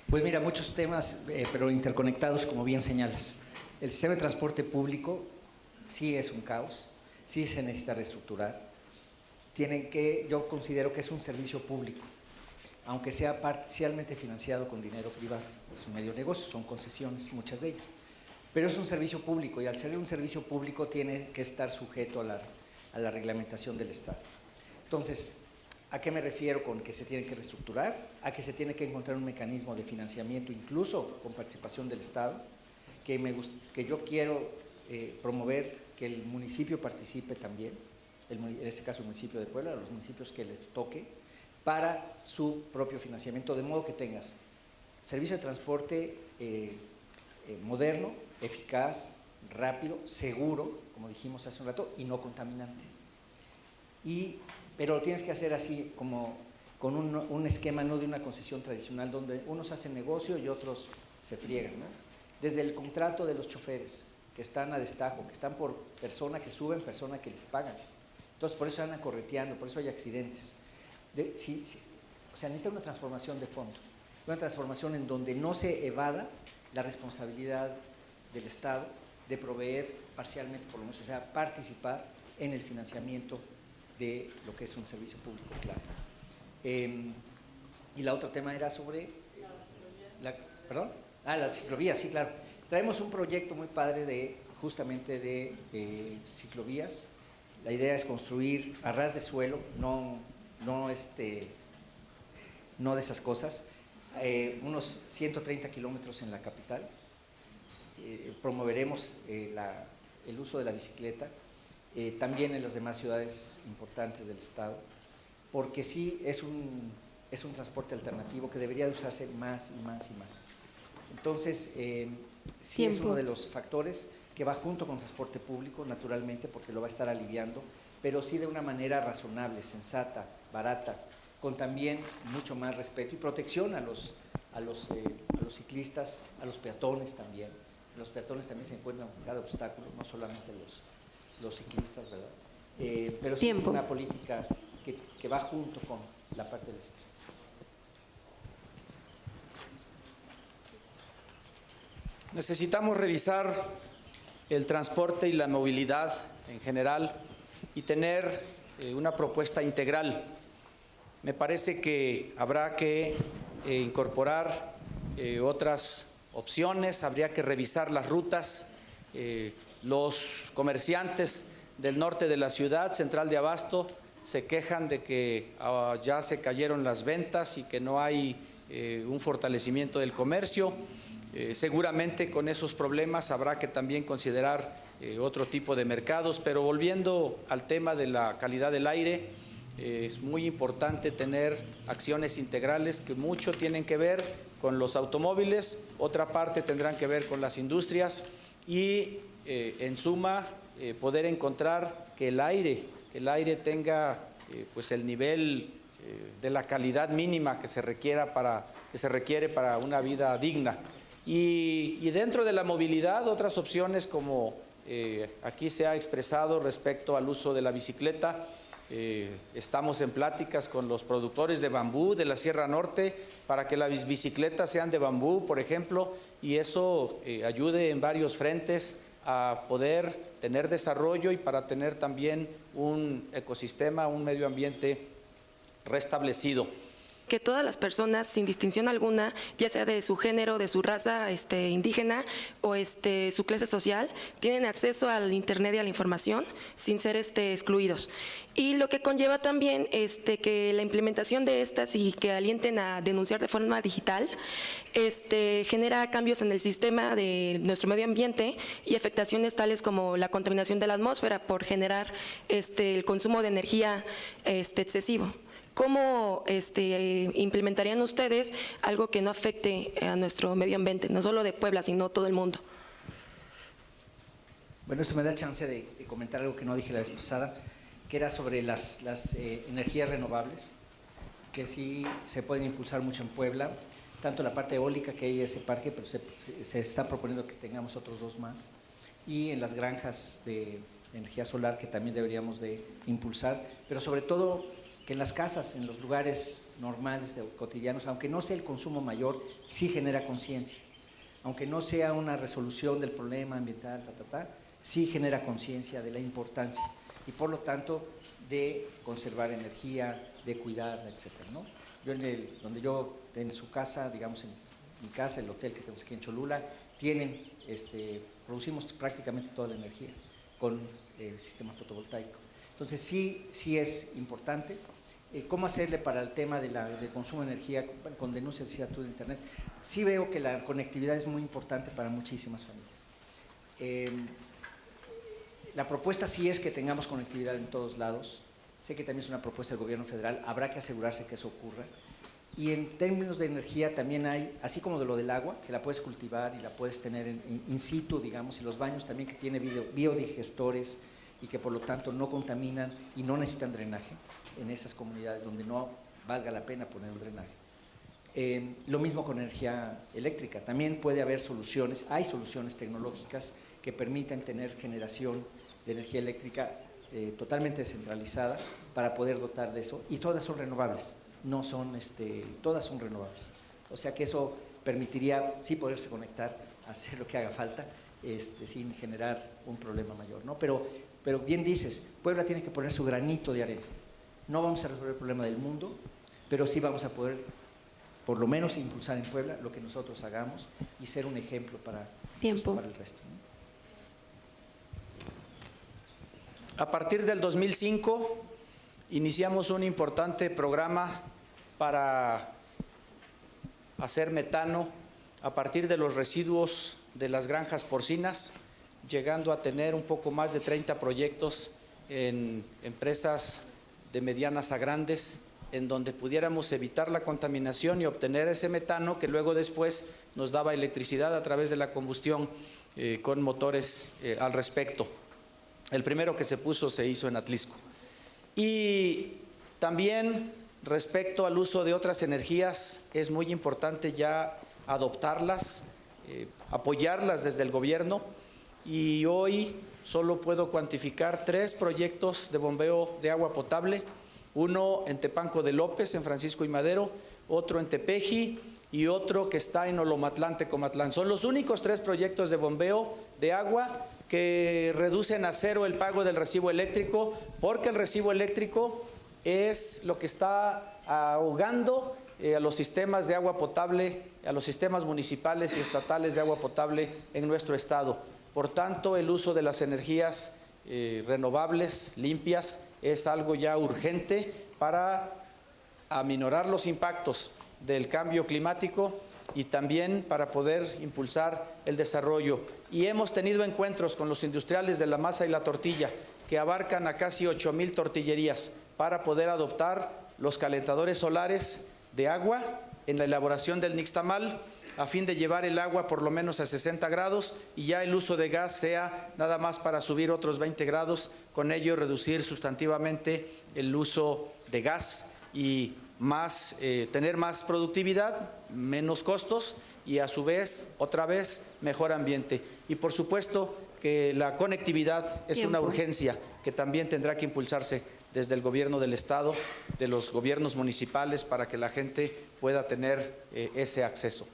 Pues mira, muchos temas, pero interconectados, como bien señalas. El sistema de transporte público sí es un caos, sí se necesita reestructurar. Yo considero que es un servicio público, aunque sea parcialmente financiado con dinero privado. Es un medio negocio, son concesiones, muchas de ellas. Pero es un servicio público y al ser un servicio público tiene que estar sujeto a la reglamentación del Estado. Entonces, ¿a qué me refiero con que se tiene que reestructurar? A que se tiene que encontrar un mecanismo de financiamiento, incluso con participación del Estado, que yo quiero promover que el municipio participe también, en este caso el municipio de Puebla, los municipios que les toque, para su propio financiamiento, de modo que tengas servicio de transporte moderno, eficaz, rápido, seguro, como dijimos hace un rato, y no contaminante. Pero lo tienes que hacer así, como con un esquema no de una concesión tradicional, donde unos hacen negocio y otros se friegan, ¿no? Desde el contrato de los choferes, que están a destajo, que están por persona que suben, persona que les pagan. Entonces, por eso andan correteando, por eso hay accidentes. O sea, necesita una transformación de fondo, una transformación en donde no se evada la responsabilidad del Estado de proveer parcialmente, por lo menos, o sea, participar en el financiamiento de lo que es un servicio público, claro. Y la otro tema era sobre… ¿Perdón? Las ciclovías, sí, claro. Traemos un proyecto muy padre justamente de ciclovías. La idea es construir a ras de suelo, no de esas cosas, unos 130 kilómetros en la capital. Promoveremos el uso de la bicicleta, también en las demás ciudades importantes del estado, porque sí es un transporte alternativo que debería de usarse más y más y más. Entonces, sí es uno de los factores que va junto con transporte público, naturalmente, porque lo va a estar aliviando, pero sí de una manera razonable, sensata, barata, con también mucho más respeto y protección a los ciclistas, a los peatones también. Los peatones también se encuentran con cada obstáculo, no solamente los ciclistas, ¿verdad? Pero sí es una política que va junto con la parte de los ciclistas. Necesitamos revisar el transporte y la movilidad en general y tener una propuesta integral. Me parece que habrá que incorporar otras opciones, habría que revisar las rutas. Los comerciantes del norte de la ciudad, Central de Abasto, se quejan de que ya se cayeron las ventas y que no hay un fortalecimiento del comercio. Seguramente con esos problemas habrá que también considerar otro tipo de mercados, pero volviendo al tema de la calidad del aire, es muy importante tener acciones integrales que mucho tienen que ver con los automóviles, otra parte tendrán que ver con las industrias y en suma poder encontrar que el aire tenga pues el nivel de la calidad mínima que se requiere para una vida digna. Y dentro de la movilidad, otras opciones como aquí se ha expresado respecto al uso de la bicicleta, Estamos en pláticas con los productores de bambú de la Sierra Norte para que las bicicletas sean de bambú, por ejemplo, y eso ayude en varios frentes a poder tener desarrollo y para tener también un ecosistema, un medio ambiente restablecido. Que todas las personas, sin distinción alguna, ya sea de su género, de su raza indígena o su clase social, tienen acceso al Internet y a la información sin ser excluidos. Y lo que conlleva también que la implementación de estas y que alienten a denunciar de forma digital genera cambios en el sistema de nuestro medio ambiente y afectaciones tales como la contaminación de la atmósfera por generar el consumo de energía excesivo. ¿Cómo implementarían ustedes algo que no afecte a nuestro medio ambiente, no solo de Puebla, sino todo el mundo? Bueno, esto me da chance de comentar algo que no dije la vez pasada, que era sobre las energías renovables, que sí se pueden impulsar mucho en Puebla, tanto la parte eólica, que hay ese parque, pero se está proponiendo que tengamos otros 2 más, y en las granjas de energía solar, que también deberíamos de impulsar, pero sobre todo que en las casas, en los lugares normales, cotidianos, aunque no sea el consumo mayor, sí genera conciencia. Aunque no sea una resolución del problema ambiental, sí genera conciencia de la importancia y por lo tanto de conservar energía, de cuidarla, etcétera, ¿no? Yo en su casa, digamos en mi casa, el hotel que tenemos aquí en Cholula, producimos prácticamente toda la energía con el sistema fotovoltaico. Entonces sí es importante. ¿Cómo hacerle para el tema del consumo de energía con denuncias, decía tú, de Internet? Sí veo que la conectividad es muy importante para muchísimas familias. La propuesta sí es que tengamos conectividad en todos lados. Sé que también es una propuesta del gobierno federal, habrá que asegurarse que eso ocurra. Y en términos de energía también hay, así como de lo del agua, que la puedes cultivar y la puedes tener in situ, digamos, y los baños también que tiene biodigestores y que por lo tanto no contaminan y no necesitan drenaje en esas comunidades donde no valga la pena poner un drenaje. Lo mismo con energía eléctrica, también puede haber soluciones, hay soluciones tecnológicas que permiten tener generación de energía eléctrica totalmente descentralizada para poder dotar de eso, y todas son renovables, no son, todas son renovables. O sea que eso permitiría sí poderse conectar, hacer lo que haga falta, sin generar un problema mayor, ¿no? Pero bien dices, Puebla tiene que poner su granito de arena. No vamos a resolver el problema del mundo, pero sí vamos a poder, por lo menos, impulsar en Puebla lo que nosotros hagamos y ser un ejemplo para el resto, ¿no? A partir del 2005 iniciamos un importante programa para hacer metano a partir de los residuos de las granjas porcinas, llegando a tener un poco más de 30 proyectos en empresas de medianas a grandes, en donde pudiéramos evitar la contaminación y obtener ese metano que luego después nos daba electricidad a través de la combustión con motores al respecto. El primero que se puso se hizo en Atlisco. Y también respecto al uso de otras energías, es muy importante ya adoptarlas, apoyarlas desde el gobierno, y hoy solo puedo cuantificar 3 proyectos de bombeo de agua potable, uno en Tepanco de López, en Francisco y Madero, otro en Tepeji y otro que está en Olomatlán, Tecomatlán. Son los únicos 3 proyectos de bombeo de agua que reducen a 0 el pago del recibo eléctrico, porque el recibo eléctrico es lo que está ahogando a los sistemas de agua potable, a los sistemas municipales y estatales de agua potable en nuestro estado. Por tanto, el uso de las energías renovables, limpias, es algo ya urgente para aminorar los impactos del cambio climático y también para poder impulsar el desarrollo. Y hemos tenido encuentros con los industriales de la masa y la tortilla, que abarcan a casi 8,000 tortillerías, para poder adoptar los calentadores solares de agua en la elaboración del nixtamal, a fin de llevar el agua por lo menos a 60 grados y ya el uso de gas sea nada más para subir otros 20 grados, con ello reducir sustantivamente el uso de gas y tener más productividad, menos costos y a su vez, otra vez, mejor ambiente. Y por supuesto que la conectividad es una urgencia que también tendrá que impulsarse desde el gobierno del Estado, de los gobiernos municipales, para que la gente pueda tener ese acceso.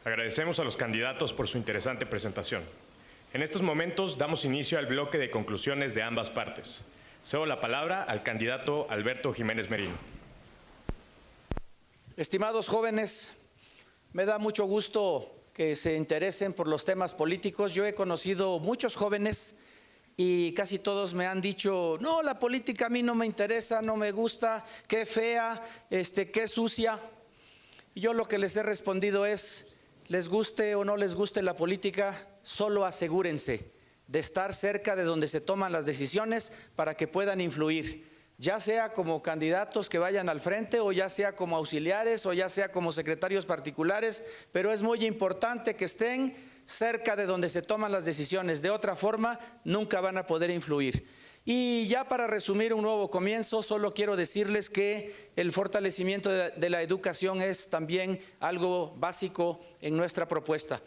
Agradecemos a los candidatos por su interesante presentación. En estos momentos damos inicio al bloque de conclusiones de ambas partes. Cedo la palabra al candidato Alberto Jiménez Merino. Estimados jóvenes, me da mucho gusto que se interesen por los temas políticos. Yo he conocido muchos jóvenes y casi todos me han dicho: no, la política a mí no me interesa, no me gusta, qué fea, qué sucia. Y yo lo que les he respondido es: les guste o no les guste la política, solo asegúrense de estar cerca de donde se toman las decisiones para que puedan influir, ya sea como candidatos que vayan al frente, o ya sea como auxiliares, o ya sea como secretarios particulares, pero es muy importante que estén cerca de donde se toman las decisiones. De otra forma, nunca van a poder influir. Y ya para resumir un nuevo comienzo, solo quiero decirles que el fortalecimiento de la educación es también algo básico en nuestra propuesta.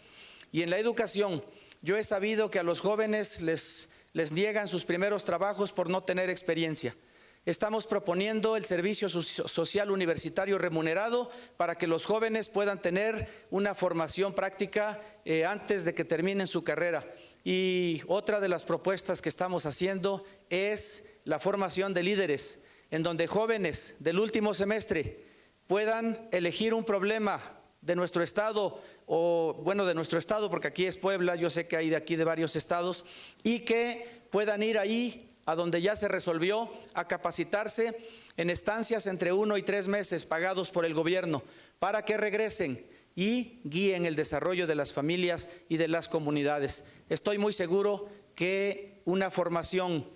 Y en la educación, yo he sabido que a los jóvenes les niegan sus primeros trabajos por no tener experiencia. Estamos proponiendo el servicio social universitario remunerado para que los jóvenes puedan tener una formación práctica antes de que terminen su carrera. Y otra de las propuestas que estamos haciendo es la formación de líderes, en donde jóvenes del último semestre puedan elegir un problema de nuestro estado, o bueno, de nuestro estado, porque aquí es Puebla, yo sé que hay de aquí de varios estados, y que puedan ir ahí a donde ya se resolvió, a capacitarse en estancias entre 1 y 3 meses pagados por el gobierno, para que regresen y guíen el desarrollo de las familias y de las comunidades. Estoy muy seguro que una formación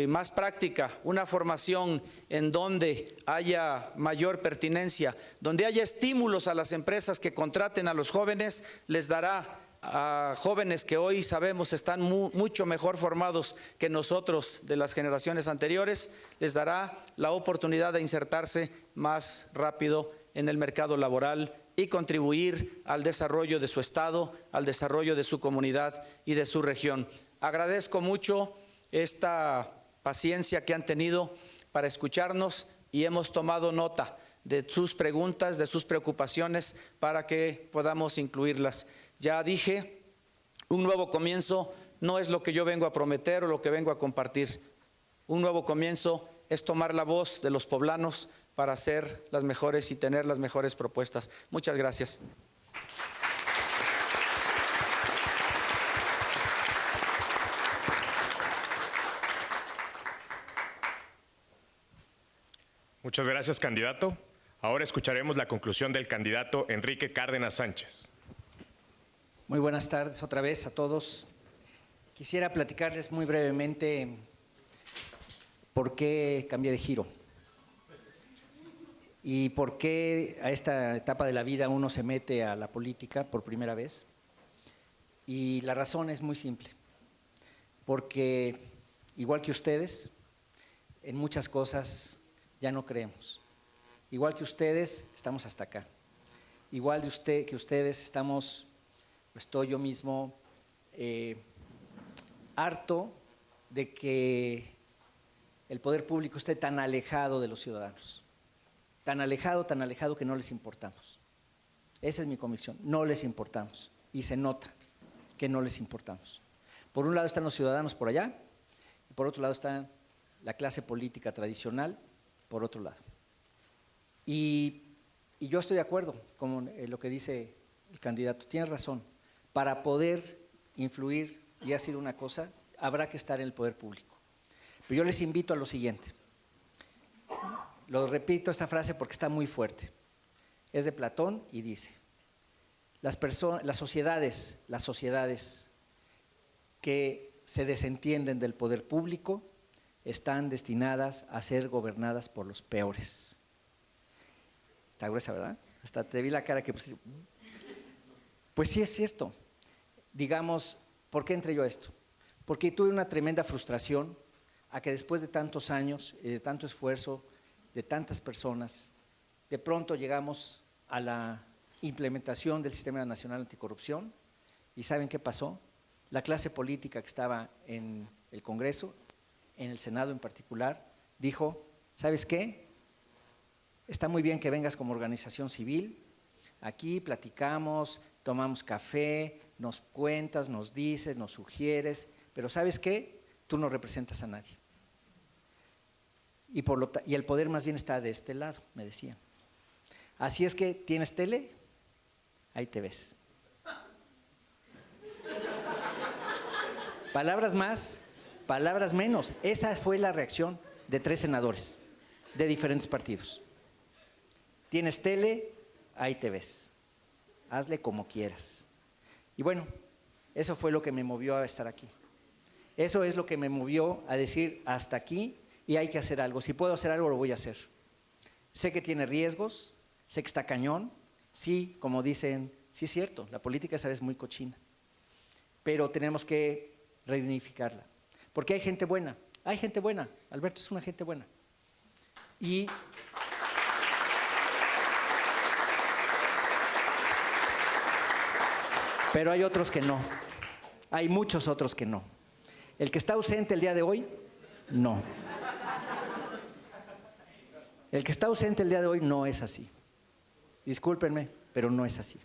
más práctica, una formación en donde haya mayor pertinencia, donde haya estímulos a las empresas que contraten a los jóvenes, les dará a jóvenes que hoy sabemos están mucho mejor formados que nosotros de las generaciones anteriores, les dará la oportunidad de insertarse más rápido en el mercado laboral y contribuir al desarrollo de su estado, al desarrollo de su comunidad y de su región. Agradezco mucho esta paciencia que han tenido para escucharnos y hemos tomado nota de sus preguntas, de sus preocupaciones, para que podamos incluirlas. Ya dije, un nuevo comienzo no es lo que yo vengo a prometer o lo que vengo a compartir. Un nuevo comienzo es tomar la voz de los poblanos para hacer las mejores y tener las mejores propuestas. Muchas gracias. Muchas gracias, candidato. Ahora escucharemos la conclusión del candidato Enrique Cárdenas Sánchez. Muy buenas tardes otra vez a todos. Quisiera platicarles muy brevemente por qué cambié de giro y por qué a esta etapa de la vida uno se mete a la política por primera vez. Y la razón es muy simple, porque igual que ustedes, en muchas cosas ya no creemos. Igual que ustedes, estamos hasta acá. Igual que ustedes, estoy yo mismo harto de que el poder público esté tan alejado de los ciudadanos. Tan alejado que no les importamos. Esa es mi convicción, no les importamos. Y se nota que no les importamos. Por un lado están los ciudadanos por allá, y por otro lado está la clase política tradicional, por otro lado. Y yo estoy de acuerdo con lo que dice el candidato, tiene razón. Para poder influir, y ha sido una cosa, habrá que estar en el poder público. Pero yo les invito a lo siguiente. Lo repito esta frase porque está muy fuerte. Es de Platón y dice: las sociedades que se desentienden del poder público están destinadas a ser gobernadas por los peores. Está gruesa, ¿verdad? Hasta te vi la cara que... Pues sí es cierto. Digamos, ¿por qué entré yo a esto? Porque tuve una tremenda frustración a que después de tantos años, de tanto esfuerzo, de tantas personas, de pronto llegamos a la implementación del Sistema Nacional Anticorrupción. ¿Y saben qué pasó? La clase política que estaba en el Congreso, en el Senado en particular, dijo, ¿sabes qué? Está muy bien que vengas como organización civil, aquí platicamos, tomamos café, nos cuentas, nos dices, nos sugieres, pero ¿sabes qué? Tú no representas a nadie. Y el poder más bien está de este lado, me decían. Así es que, ¿tienes tele? Ahí te ves. Palabras más, palabras menos. Esa fue la reacción de 3 senadores de diferentes partidos. ¿Tienes tele? Ahí te ves. Hazle como quieras. Y bueno, eso fue lo que me movió a estar aquí. Eso es lo que me movió a decir hasta aquí y hay que hacer algo. Si puedo hacer algo, lo voy a hacer. Sé que tiene riesgos, sé que está cañón. Sí, como dicen, sí es cierto, la política esa es muy cochina. Pero tenemos que redignificarla. Porque hay gente buena, Alberto es una gente buena. Pero hay otros que no, hay muchos otros que no. El que está ausente el día de hoy, no. El que está ausente el día de hoy no es así. Discúlpenme, pero no es así.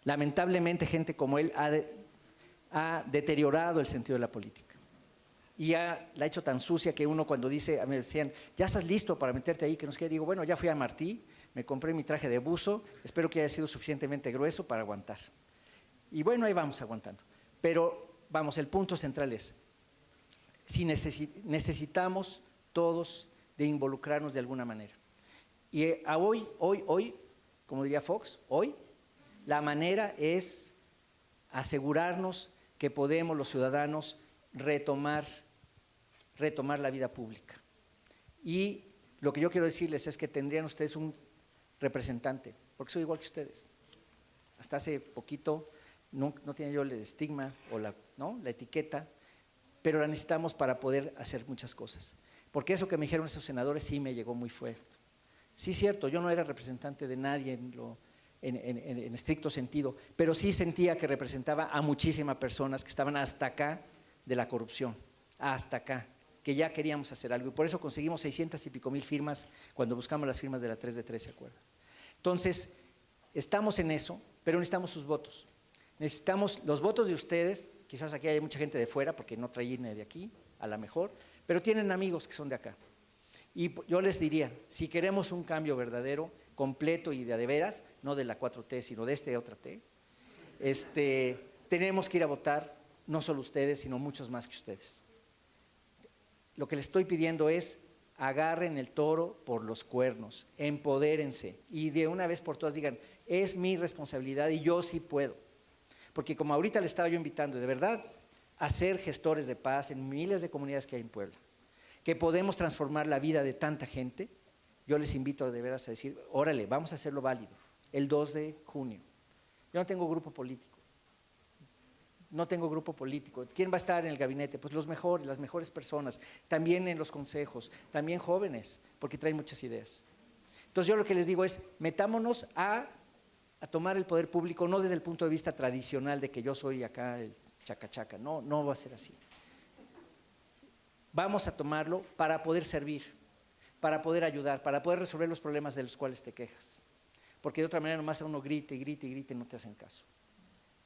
Lamentablemente gente como él ha deteriorado el sentido de la política. Y la ha hecho tan sucia que uno cuando dice, me decían, ya estás listo para meterte ahí, que no sé qué, digo, bueno, ya fui a Martí, me compré mi traje de buzo, espero que haya sido suficientemente grueso para aguantar. Y bueno, ahí vamos aguantando. Pero vamos, el punto central es, si necesitamos todos de involucrarnos de alguna manera. Y hoy, como diría Fox, hoy la manera es asegurarnos que podemos los ciudadanos retomar la vida pública. Y lo que yo quiero decirles es que tendrían ustedes un representante, porque soy igual que ustedes. Hasta hace poquito no tenía yo el estigma o la etiqueta, pero la necesitamos para poder hacer muchas cosas. Porque eso que me dijeron esos senadores sí me llegó muy fuerte. Sí, cierto, yo no era representante de nadie en estricto sentido, pero sí sentía que representaba a muchísimas personas que estaban hasta acá de la corrupción, hasta acá, que ya queríamos hacer algo. Y por eso conseguimos 600 y pico mil firmas cuando buscamos las firmas de la 3 de 3, ¿se acuerdan? Entonces, estamos en eso, pero necesitamos sus votos. Necesitamos los votos de ustedes, quizás aquí hay mucha gente de fuera, porque no trae INE de aquí, a lo mejor, pero tienen amigos que son de acá. Y yo les diría, si queremos un cambio verdadero, completo y de veras, no de la 4T, sino de otra T, tenemos que ir a votar, no solo ustedes, sino muchos más que ustedes. Lo que les estoy pidiendo es, agarren el toro por los cuernos, empodérense y de una vez por todas digan, es mi responsabilidad y yo sí puedo. Porque como ahorita le estaba yo invitando, de verdad, a ser gestores de paz en miles de comunidades que hay en Puebla, que podemos transformar la vida de tanta gente, yo les invito de veras a decir, órale, vamos a hacerlo válido, el 2 de junio. Yo no tengo grupo político. ¿Quién va a estar en el gabinete? Pues los mejores, las mejores personas, también en los consejos, también jóvenes, porque traen muchas ideas. Entonces yo lo que les digo es, metámonos a tomar el poder público, no desde el punto de vista tradicional de que yo soy acá el chacachaca, no va a ser así. Vamos a tomarlo para poder servir, para poder ayudar, para poder resolver los problemas de los cuales te quejas. Porque de otra manera nomás a uno grite y no te hacen caso.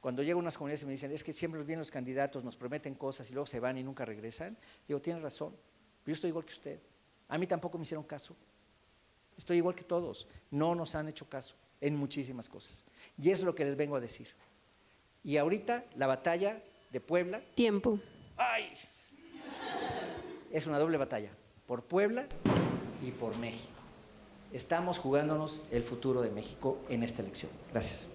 Cuando llego a unas comunidades y me dicen, es que siempre vienen los candidatos, nos prometen cosas y luego se van y nunca regresan, digo, tienen razón, pero yo estoy igual que usted. A mí tampoco me hicieron caso. Estoy igual que todos. No nos han hecho caso en muchísimas cosas. Y eso es lo que les vengo a decir. Y ahorita la batalla de Puebla… Tiempo. ¡Ay! Es una doble batalla, por Puebla y por México. Estamos jugándonos el futuro de México en esta elección. Gracias.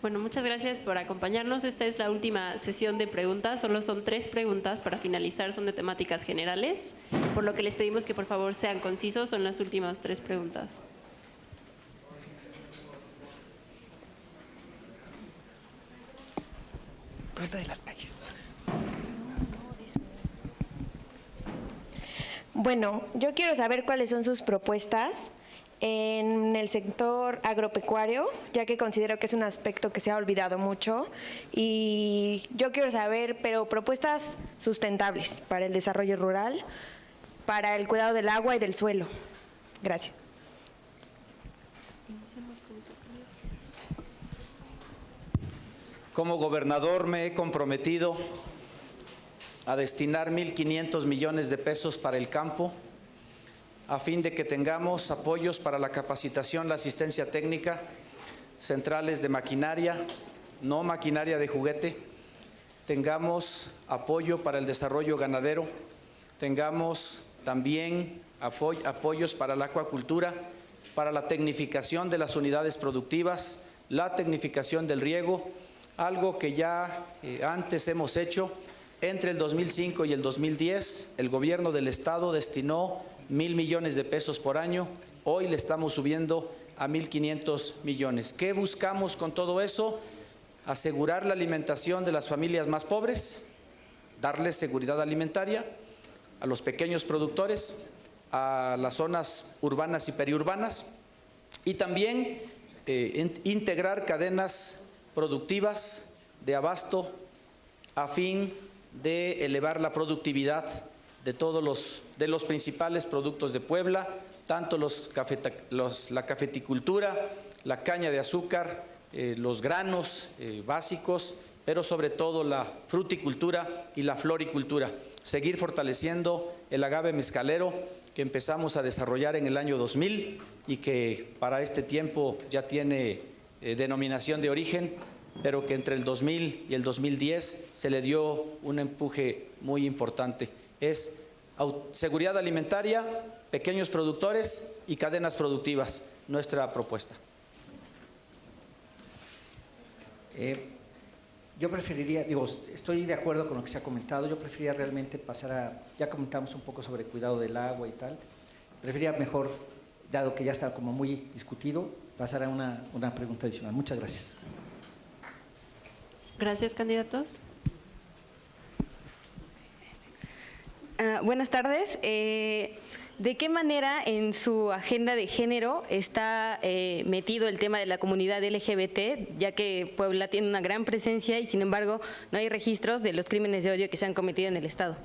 Bueno, muchas gracias por acompañarnos. Esta es la última sesión de preguntas. Solo son 3 preguntas para finalizar, son de temáticas generales, por lo que les pedimos que por favor sean concisos. Son las últimas 3 preguntas. Pregunta de las calles. Bueno, yo quiero saber cuáles son sus propuestas en el sector agropecuario, ya que considero que es un aspecto que se ha olvidado mucho. Y yo quiero saber, pero propuestas sustentables para el desarrollo rural, para el cuidado del agua y del suelo. Gracias. Como gobernador me he comprometido a destinar 1.500 millones de pesos para el campo, a fin de que tengamos apoyos para la capacitación, la asistencia técnica, centrales de maquinaria, no maquinaria de juguete, tengamos apoyo para el desarrollo ganadero, tengamos también apoyos para la acuacultura, para la tecnificación de las unidades productivas, la tecnificación del riego, algo que ya antes hemos hecho. Entre el 2005 y el 2010, el gobierno del Estado destinó 1.000 millones de pesos por año. Hoy le estamos subiendo a 1.500 millones. ¿Qué buscamos con todo eso? Asegurar la alimentación de las familias más pobres, darles seguridad alimentaria a los pequeños productores, a las zonas urbanas y periurbanas, y también integrar cadenas productivas de abasto a fin de elevar la productividad de todos los principales productos de Puebla, tanto la cafeticultura, la caña de azúcar, los granos básicos, pero sobre todo la fruticultura y la floricultura. Seguir fortaleciendo el agave mezcalero que empezamos a desarrollar en el año 2000 y que para este tiempo ya tiene denominación de origen, pero que entre el 2000 y el 2010 se le dio un empuje muy importante. Es seguridad alimentaria, pequeños productores y cadenas productivas, nuestra propuesta. Yo preferiría, estoy de acuerdo con lo que se ha comentado, yo preferiría realmente pasar ya comentamos un poco sobre cuidado del agua y tal, preferiría mejor, dado que ya está como muy discutido, pasar a una pregunta adicional. Muchas gracias. Gracias, candidatos. Buenas tardes. ¿De qué manera en su agenda de género está metido el tema de la comunidad LGBT, ya que Puebla tiene una gran presencia y sin embargo no hay registros de los crímenes de odio que se han cometido en el Estado?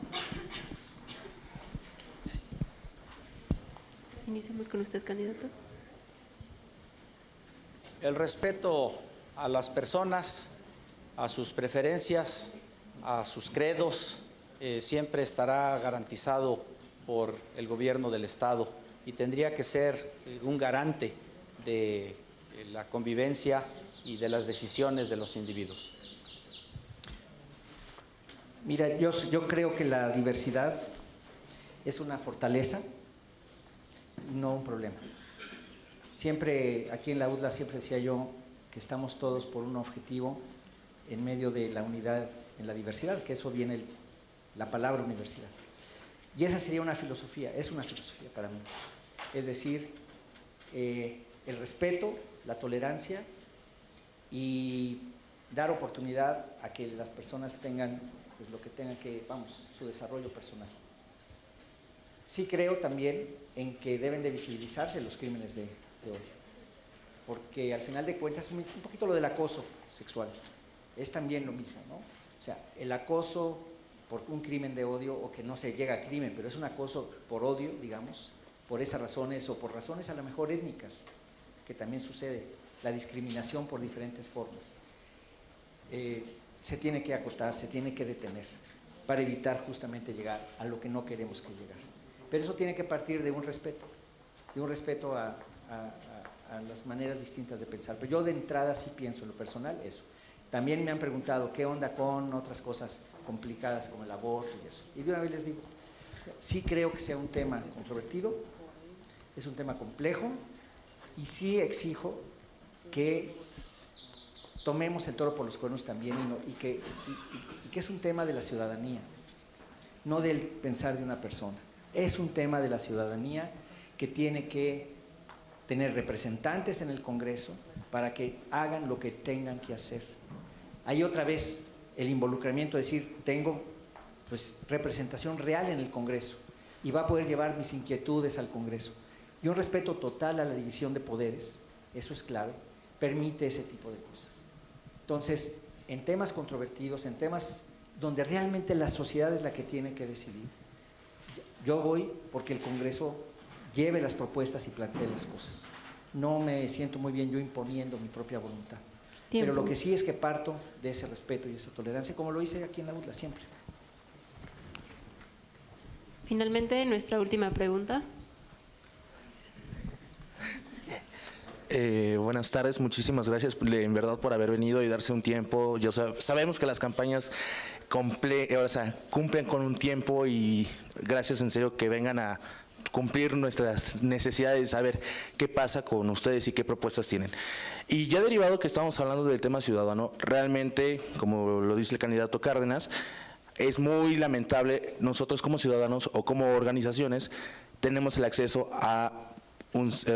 Iniciamos con usted, candidato. El respeto a las personas, a sus preferencias, a sus credos, siempre estará garantizado por el gobierno del Estado y tendría que ser un garante de la convivencia y de las decisiones de los individuos. Mira, yo creo que la diversidad es una fortaleza y no un problema. Siempre, aquí en la UDLA siempre decía yo que estamos todos por un objetivo en medio de la unidad en la diversidad, que eso viene la palabra universidad. Y esa sería una filosofía, es una filosofía para mí. Es decir, el respeto, la tolerancia y dar oportunidad a que las personas tengan pues, lo que tengan que, su desarrollo personal. Sí creo también en que deben de visibilizarse los crímenes de odio, porque al final de cuentas, un poquito lo del acoso sexual, es también lo mismo, ¿no? O sea, el acoso por un crimen de odio, o que no se llega a crimen, pero es un acoso por odio, digamos, por esas razones, o por razones a lo mejor étnicas, que también sucede, la discriminación por diferentes formas. Se tiene que acotar, se tiene que detener, para evitar justamente llegar a lo que no queremos que llegar. Pero eso tiene que partir de un respeto a las maneras distintas de pensar. Pero yo de entrada sí pienso en lo personal eso. También me han preguntado qué onda con otras cosas complicadas como el aborto y eso. Y de una vez les digo, o sea, sí creo que sea un tema controvertido, es un tema complejo y sí exijo que tomemos el toro por los cuernos también y que es un tema de la ciudadanía, no del pensar de una persona. Es un tema de la ciudadanía que tiene que tener representantes en el Congreso para que hagan lo que tengan que hacer. Ahí otra vez el involucramiento, es decir, tengo pues representación real en el Congreso y va a poder llevar mis inquietudes al Congreso. Y un respeto total a la división de poderes, eso es clave, permite ese tipo de cosas. Entonces, en temas controvertidos, en temas donde realmente la sociedad es la que tiene que decidir, yo voy porque el Congreso lleve las propuestas y plantee las cosas. No me siento muy bien yo imponiendo mi propia voluntad. Tiempo. Pero lo que sí es que parto de ese respeto y esa tolerancia, como lo hice aquí en la UDLA siempre. Finalmente, nuestra última pregunta. Buenas tardes, muchísimas gracias en verdad por haber venido y darse un tiempo. Sabemos que las campañas cumplen con un tiempo y gracias en serio que vengan a cumplir nuestras necesidades, saber qué pasa con ustedes y qué propuestas tienen. Y ya derivado que estamos hablando del tema ciudadano, realmente, como lo dice el candidato Cárdenas, es muy lamentable nosotros como ciudadanos o como organizaciones tenemos el acceso a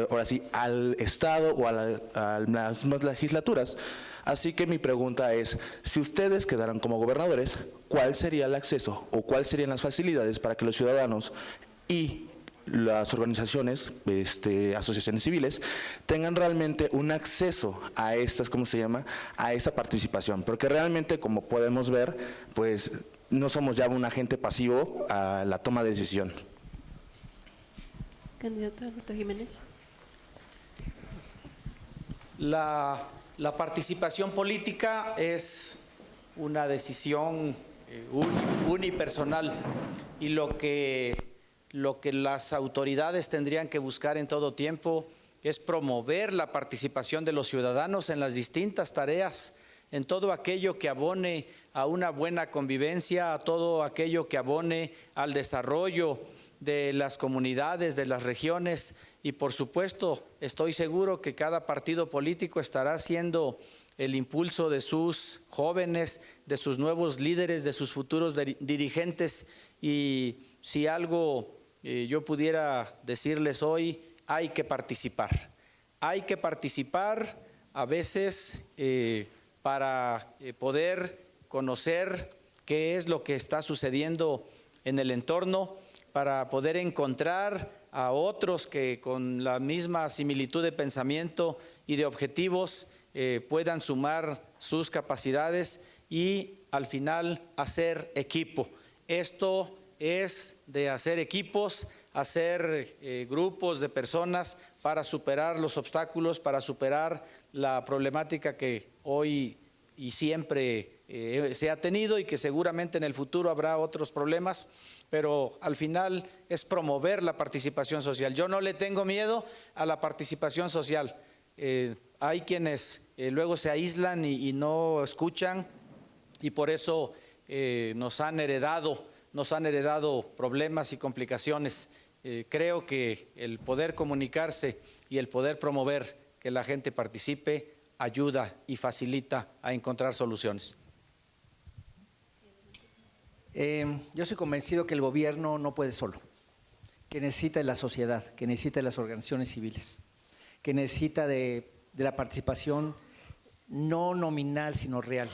ahora sí, al Estado o a las más legislaturas. Así que mi pregunta es, si ustedes quedaran como gobernadores, ¿cuál sería el acceso o cuáles serían las facilidades para que los ciudadanos y las organizaciones, asociaciones civiles, tengan realmente un acceso a estas, ¿cómo se llama?, a esa participación? Porque realmente, como podemos ver, pues no somos ya un agente pasivo a la toma de decisión. Candidato Alberto Jiménez. La participación política es una decisión unipersonal y lo que las autoridades tendrían que buscar en todo tiempo es promover la participación de los ciudadanos en las distintas tareas, en todo aquello que abone a una buena convivencia, a todo aquello que abone al desarrollo de las comunidades, de las regiones, y por supuesto estoy seguro que cada partido político estará haciendo el impulso de sus jóvenes, de sus nuevos líderes, de sus futuros dirigentes, y si algo yo pudiera decirles hoy, hay que participar. Hay que participar a veces para poder conocer qué es lo que está sucediendo en el entorno, para poder encontrar a otros que con la misma similitud de pensamiento y de objetivos puedan sumar sus capacidades y al final hacer equipo. Esto es de hacer equipos, hacer grupos de personas para superar los obstáculos, para superar la problemática que hoy y siempre se ha tenido y que seguramente en el futuro habrá otros problemas, pero al final es promover la participación social. Yo no le tengo miedo a la participación social. Hay quienes luego se aíslan y no escuchan y por eso nos han heredado problemas y complicaciones. Creo que el poder comunicarse y el poder promover que la gente participe ayuda y facilita a encontrar soluciones. Yo soy convencido que el gobierno no puede solo, que necesita de la sociedad, que necesita de las organizaciones civiles, que necesita de la participación no nominal sino real.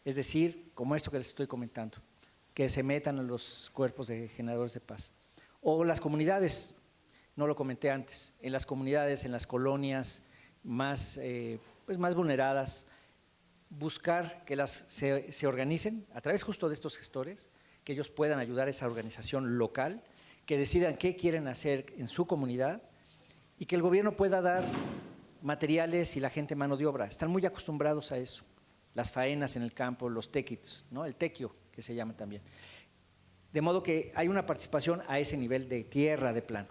Es decir, como esto que les estoy comentando, que se metan a los cuerpos de generadores de paz. O las comunidades, no lo comenté antes, en las comunidades, en las colonias más vulneradas, buscar que se organicen a través justo de estos gestores, que ellos puedan ayudar a esa organización local, que decidan qué quieren hacer en su comunidad y que el gobierno pueda dar materiales y la gente mano de obra. Están muy acostumbrados a eso, las faenas en el campo, los tequits, ¿no? El tequio que se llama también. De modo que hay una participación a ese nivel de tierra, de plano.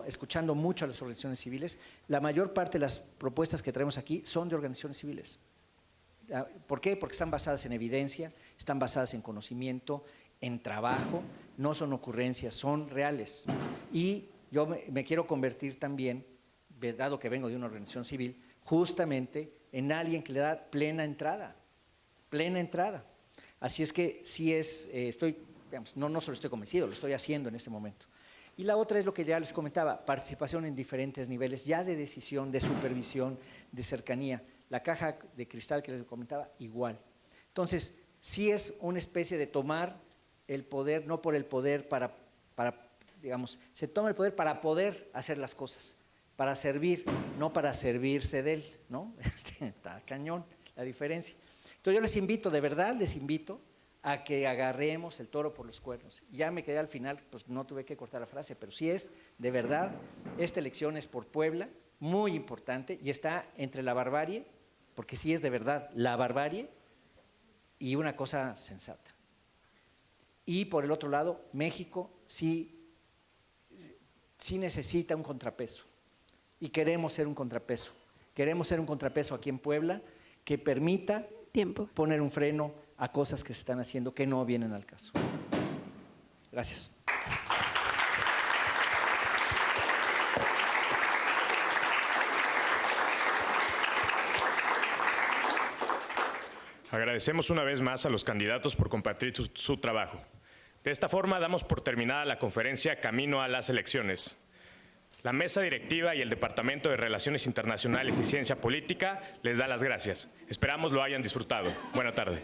Escuchando mucho a las organizaciones civiles, la mayor parte de las propuestas que traemos aquí son de organizaciones civiles. ¿Por qué? Porque están basadas en evidencia, están basadas en conocimiento, en trabajo, no son ocurrencias, son reales. Y yo me quiero convertir también, dado que vengo de una organización civil, justamente en alguien que le da plena entrada, plena entrada. Así es que sí digamos, no solo estoy convencido, lo estoy haciendo en este momento. Y la otra es lo que ya les comentaba, participación en diferentes niveles, ya de decisión, de supervisión, de cercanía. La caja de cristal que les comentaba, igual. Entonces, sí es una especie de tomar el poder, no por el poder digamos, se toma el poder para poder hacer las cosas, para servir, no para servirse de él, ¿no? Está cañón la diferencia. Entonces yo les invito, de verdad les invito a que agarremos el toro por los cuernos. Ya me quedé al final, pues no tuve que cortar la frase, pero sí es, de verdad, esta elección es por Puebla, muy importante, y está entre la barbarie, porque sí es de verdad la barbarie, y una cosa sensata. Y por el otro lado, México sí necesita un contrapeso, y queremos ser un contrapeso. Queremos ser un contrapeso aquí en Puebla que permita poner un freno a cosas que se están haciendo que no vienen al caso. Gracias. Agradecemos una vez más a los candidatos por compartir su trabajo. De esta forma damos por terminada la conferencia Camino a las Elecciones. La mesa directiva y el Departamento de Relaciones Internacionales y Ciencia Política les da las gracias. Esperamos lo hayan disfrutado. Buena tarde.